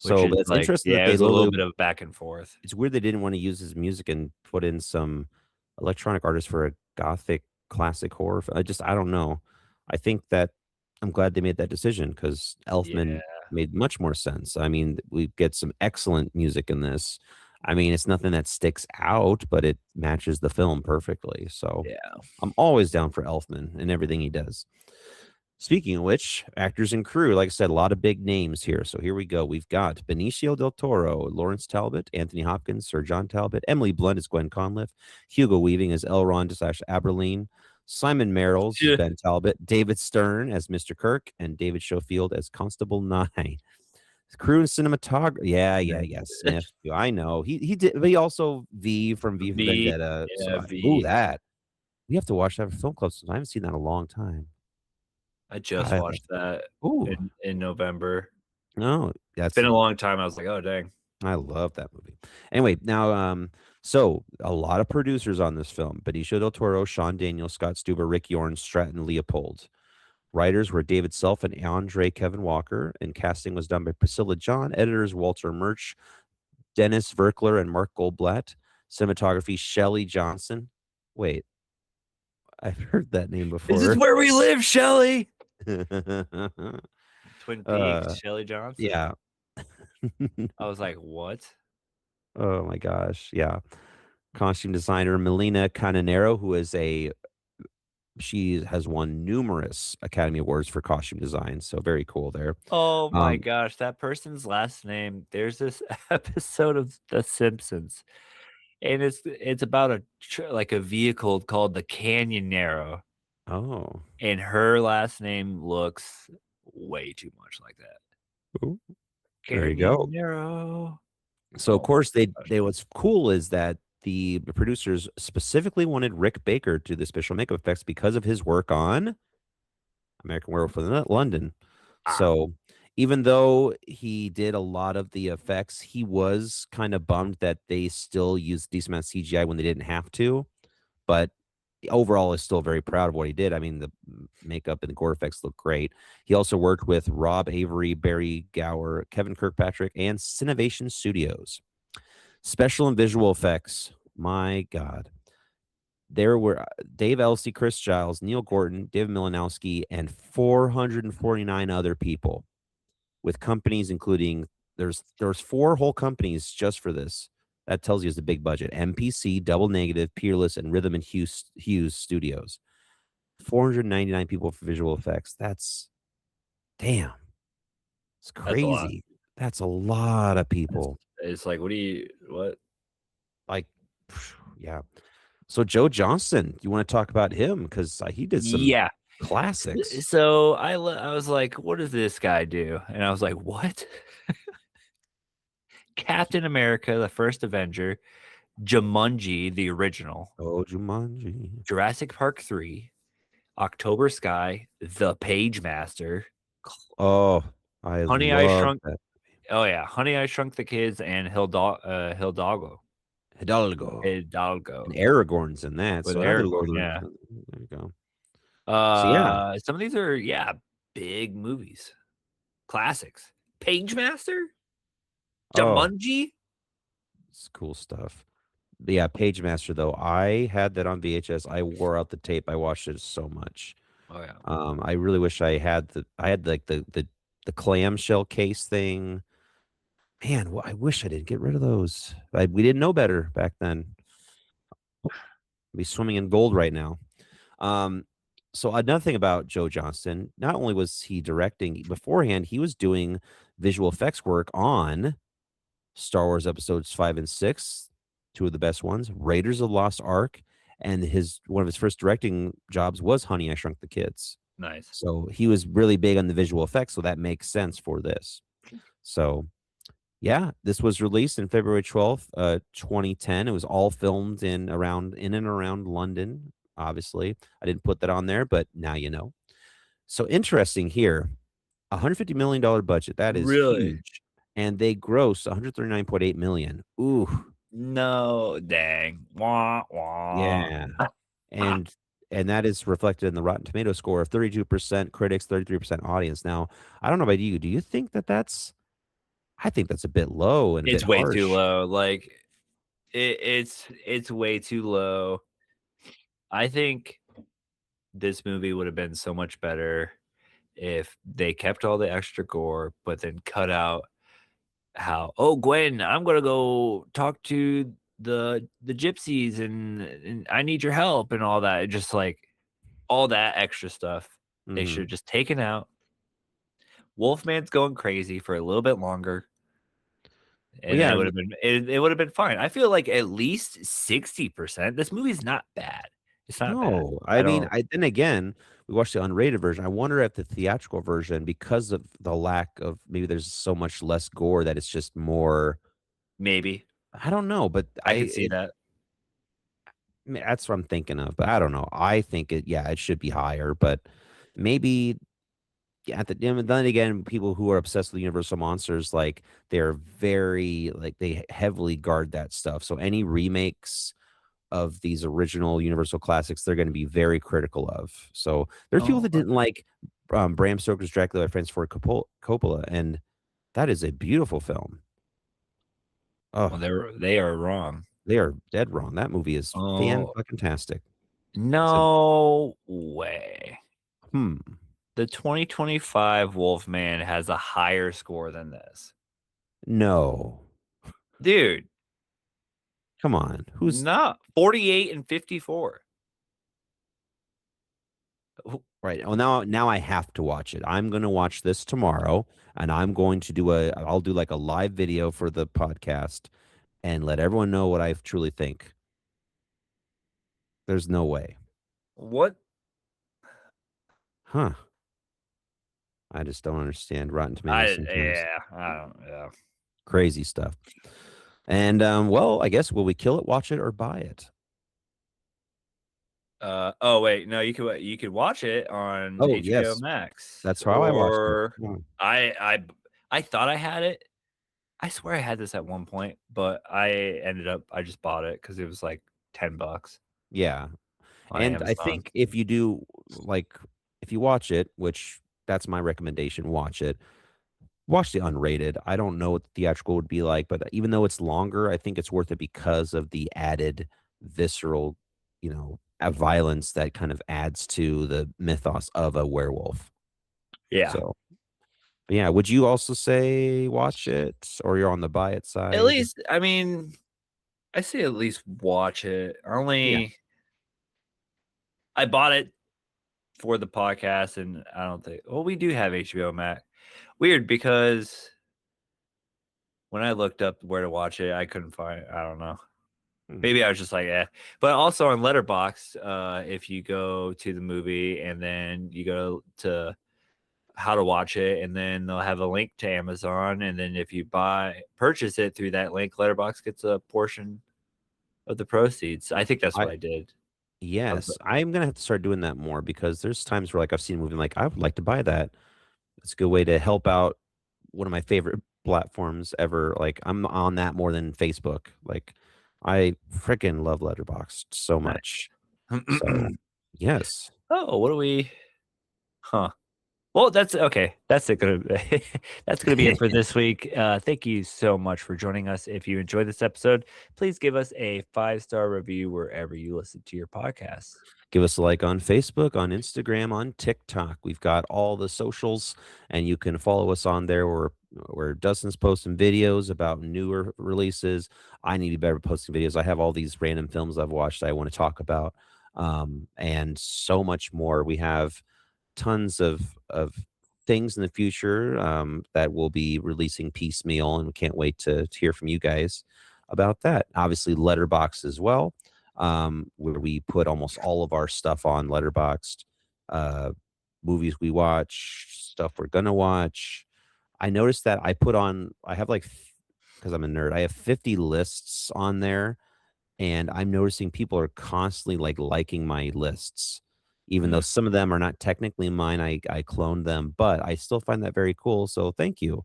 Which So, is but it's like, interesting that yeah, it they was a little literally bit of back and forth. it's weird they didn't wanna use his music and put in some electronic artists for a gothic classic horror I don't know. I think that I'm glad they made that decision because Yeah, Elfman made much more sense. I mean, we get some excellent music in this. I mean, it's nothing that sticks out, but it matches the film perfectly, so yeah. I'm always down for Elfman and everything he does. Speaking of which, actors and crew, like I said, a lot of big names here. So here we go. We've got Benicio del Toro, Lawrence Talbot, Anthony Hopkins, Sir John Talbot, Emily Blunt as Gwen Conliffe, Hugo Weaving as Elrond slash Aberline, Simon Merrills as Yeah. Ben Talbot, David Stern as Mr. Kirk, and David Schofield as Constable Nye. Crew and cinematography. Yeah. Smith. I know. He did, but he also V from V for V, Vendetta. So yeah, ooh, V. that. We have to watch that for film club sometime. I haven't seen that in a long time. I God, just I love watched that ooh. in November. No, It's that's been a long time. I was like, oh dang. I love that movie. Anyway, now so a lot of producers on this film: Benicio del Toro, Sean Daniel, Scott Stuber, Rick Yorn, Stratton Leopold. Writers were David Self and Andre Kevin Walker, and casting was done by Priscilla John. Editors Walter Murch, Dennis Verkler, and Mark Goldblatt. Cinematography Shelley Johnson. Wait, I've heard that name This is before. where we live, Shelly. Twin Peaks, uh, Shelly Johnson. yeah. I was like, what? Oh my gosh, yeah. Costume designer Melina Cananero, who is a she has won numerous Academy Awards for costume design, so very cool there. Oh my Um, gosh, that person's last name. There's this episode of The Simpsons, and it's about like a vehicle called the Canyonero, oh, and her last name looks way too much like that. ooh, there you go. Canyonero. So of Oh course gosh. they what's cool is that the producers specifically wanted Rick Baker to do the special makeup effects because of his work on American Werewolf in London. Ah, So even though he did a lot of the effects, he was kind of bummed that they still used decent amount of CGI when they didn't have to. But overall, is still very proud of what he did. I mean, the makeup and the gore effects look great. He also worked with Rob Avery, Barry Gower, Kevin Kirkpatrick, and Cinovation Studios. Special and visual effects. My God. There were Dave Elsey, Chris Giles, Neil Gorton, David Milanowski, and 449 other people with companies including there's four whole companies just for this. That tells you it's a big budget. MPC, Double Negative, Peerless, and Rhythm and Hughes Studios. 499 people for visual effects. That's damn. It's that's a lot. crazy. That's a lot of It's, people. it's like, what? Like, yeah. So Joe Johnston, you want to talk about him because he did some Yeah. classics. So I was like, what does this guy do? And I was like, what? Captain America, the first Avenger, Jumanji, the original, Oh, Jumanji. Jurassic Park 3, October Sky, The Page Master, Oh, I Honey I love Shrunk. that. Oh yeah, Honey I Shrunk the Kids, and Hidalgo. Hidalgo. And Hidalgo Aragorn's in that. with So another Aragorn. Lord of Yeah. the there you go. So yeah. Some of these are big movies, classics. Page Master, Oh, Jumanji. it's cool stuff. But yeah, Page Master though. I had that on VHS. I wore out the tape. I watched it so much. Oh yeah. I really wish I had like the clamshell case thing. Man, I wish I didn't get rid of those. We didn't know better back then. I'd be swimming in gold right now. Um, so another thing about Joe Johnston, not only was he directing beforehand, he was doing visual effects work on Star Wars episodes 5 and 6, two of the best ones, Raiders of the Lost Ark, and his one of his first directing jobs was Honey, I Shrunk the Kids. Nice. So he was really big on the visual effects, so that makes sense for this. So yeah, this was released in February 12th, 2010. It was all filmed in and around London. Obviously, I didn't put that on there, but now you know. So interesting here, $150 million budget. That is Really? huge, and they gross 139.8 million. Ooh, No, dang. Wah, wah. yeah, and that is reflected in the Rotten Tomato score of 32% critics, 33% audience. Now, I don't know about you. Do you think that that's? I think that's a bit low and a bit It's way too harsh. low. Like it's way too low. I think this movie would have been so much better if they kept all the extra gore, but then cut out how, oh Gwen, I'm gonna go talk to the gypsies and I need your help and all that. Just like all that extra stuff. They should have Mhm. just taken out. Wolfman's going crazy for a little bit longer. Well, And then yeah, it would have been fine. I feel like at least 60%. This movie's not bad. It's not bad. No, I I mean, don't. I then again, we watched the unrated version. I wonder if the theatrical version, because of the lack of maybe there's so much less gore that it's just more. Maybe I don't know, but I could see that. I mean, that's what I'm thinking of. But I don't know. I think yeah, it should be higher, but maybe yeah, at the then again, people who are obsessed with Universal monsters, like they're very like they heavily guard that stuff. So any remakes of these original Universal classics, they're going to be very critical of. So there's people Oh, that didn't like Bram Stoker's Dracula by Francis Ford Coppola, and that is a beautiful film. well, Oh, they are wrong. they are dead wrong. That movie is fan Oh, fucking tastic. It's a no way. hmm. The 2025 Wolfman has a higher score than this. No, Dude, come on. Who's no. 48 and 54. right? Well, now I have to watch it. I'm going to watch this tomorrow, and I'm going to do I'll do like a live video for the podcast and let everyone know what I truly think. There's no way. What? Huh. I just don't understand Rotten Tomatoes sometimes. I don't, yeah. Crazy stuff. And well, I guess will we kill it, watch it, or buy it? Oh wait, no, you could watch it on Oh HBO yes, Max that's how I watched it. or Yeah. I I thought I had it. I swear I had this at one point, but I just bought it because it was like $10 Yeah. on And I Amazon. think if you do like if you watch it, which that's my recommendation, watch it. Watch the unrated. I don't know what the theatrical would be like, but even though it's longer, I think it's worth it because of the added visceral, violence that kind of adds to the mythos of a werewolf. Yeah. So, but yeah, would you also say watch it or you're on the buy it At side? least I mean, I say at least watch it. Yeah. I bought it for the podcast and I don't think well, we do have HBO Max. Weird because when I looked up where to watch it, I couldn't find I don't know. Hmm. Maybe I was just like, eh. But also on Letterbox, if you go to the movie and then you go to how to watch it, and then they'll have a link to Amazon, and then if you purchase it through that link, Letterbox gets a portion of the proceeds. I think that's what I I did. I was yes, I'm gonna have to start doing that more because there's times where like I've seen a movie and like I would like to buy that. It's a good way to help out one of my favorite platforms ever. Like I'm on that more than Facebook. Like I freaking love Letterboxd so nice. much. So yes, Oh, what do we? Huh. Well, that's okay. That's it. That's gonna be it for this week. Thank you so much for joining us. If you enjoyed this episode, please give us a 5-star review wherever you listen to your podcasts. give us a like on Facebook, on Instagram, on TikTok. We've got all the socials, and you can follow us on there. Where Dustin's posting videos about newer releases. I need to be better at posting videos. I have all these random films I've watched I want to talk about, and so much more. We have tons of things in the future that we'll be releasing piecemeal, and we can't wait to hear from you guys about that. Obviously, Letterbox as well, where we put almost all of our stuff on Letterboxd. Uh, Movies we watch, stuff we're gonna watch. I noticed that I have like because I'm a nerd, I have 50 lists on there and I'm noticing people are constantly like liking my lists, even though Hmm. some of them are not technically mine. I cloned them, but I still find that very cool. So thank you,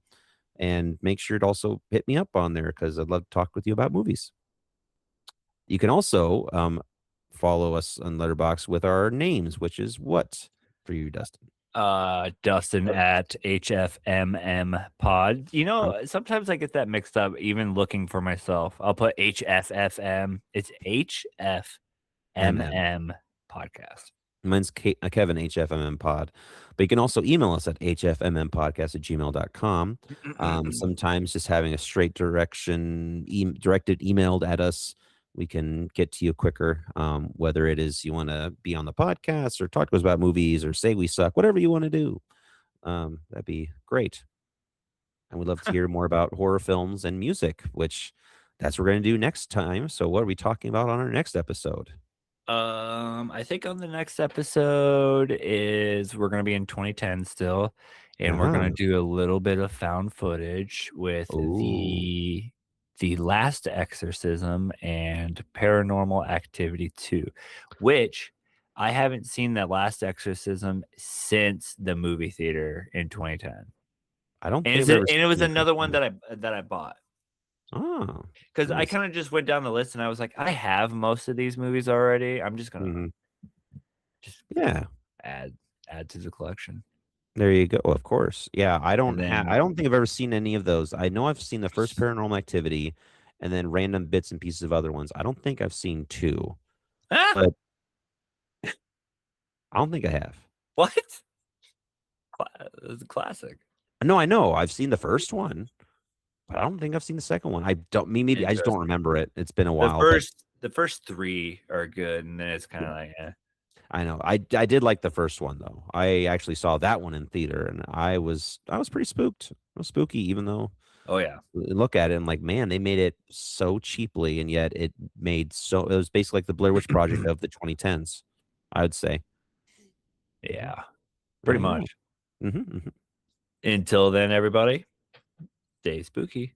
and make sure to also hit me up on there because I'd love to talk with you about movies. You can also follow us on Letterbox with our names, which is what for you, Dustin. Dustin at HFMM pod. Um, Sometimes I get that mixed up, even looking for myself. I'll put HFFM. It's MM. HFMM podcast. Mine's Kevin HFMM pod. But you can also email us at hfmmpodcast@gmail.com. Sometimes just having a straight directed emailed at us, we can get to you quicker. Whether it is you want to be on the podcast or talk to us about movies or say we suck, whatever you want to do, that'd be great. And we'd love to hear more about horror films and music, which that's what we're going to do next time. So, what are we talking about on our next episode? I think on the next episode is we're gonna be in 2010 still, and we're gonna Uh-huh. do a little bit of found footage with Ooh. the Last Exorcism and Paranormal Activity 2, which I haven't seen that Last Exorcism since the movie theater in 2010. I don't And think is I've it ever and it was seen the first another one one. that I bought. Oh, Because I nice. kind of just went down the list and I was like, I have most of these movies already. I'm just gonna Mhm. just Yeah. add add to the collection. There you go. Of course. Yeah, And I then don't think I've ever seen any of those. I know I've seen the first Paranormal Activity and then random bits and pieces of other ones. I don't think I've seen 2, ah, but I don't think I have. what? It's a classic. No, I know. I've seen the first one, but I don't think I've seen the second one. I don't me maybe I just don't Interesting. remember it. It's been a while, but The first three are good, and then it's kind yeah, of like, eh. I know. I did like the first one though. I actually saw that one in theater and I was pretty spooked. It was spooky even though Oh yeah, look at it and like, man, they made it so cheaply and yet it was basically like the Blair Witch Project of the 2010s, I would say. Mhm. yeah, Oh pretty yeah. much. Mhm, mhm. Until then, everybody, stay spooky.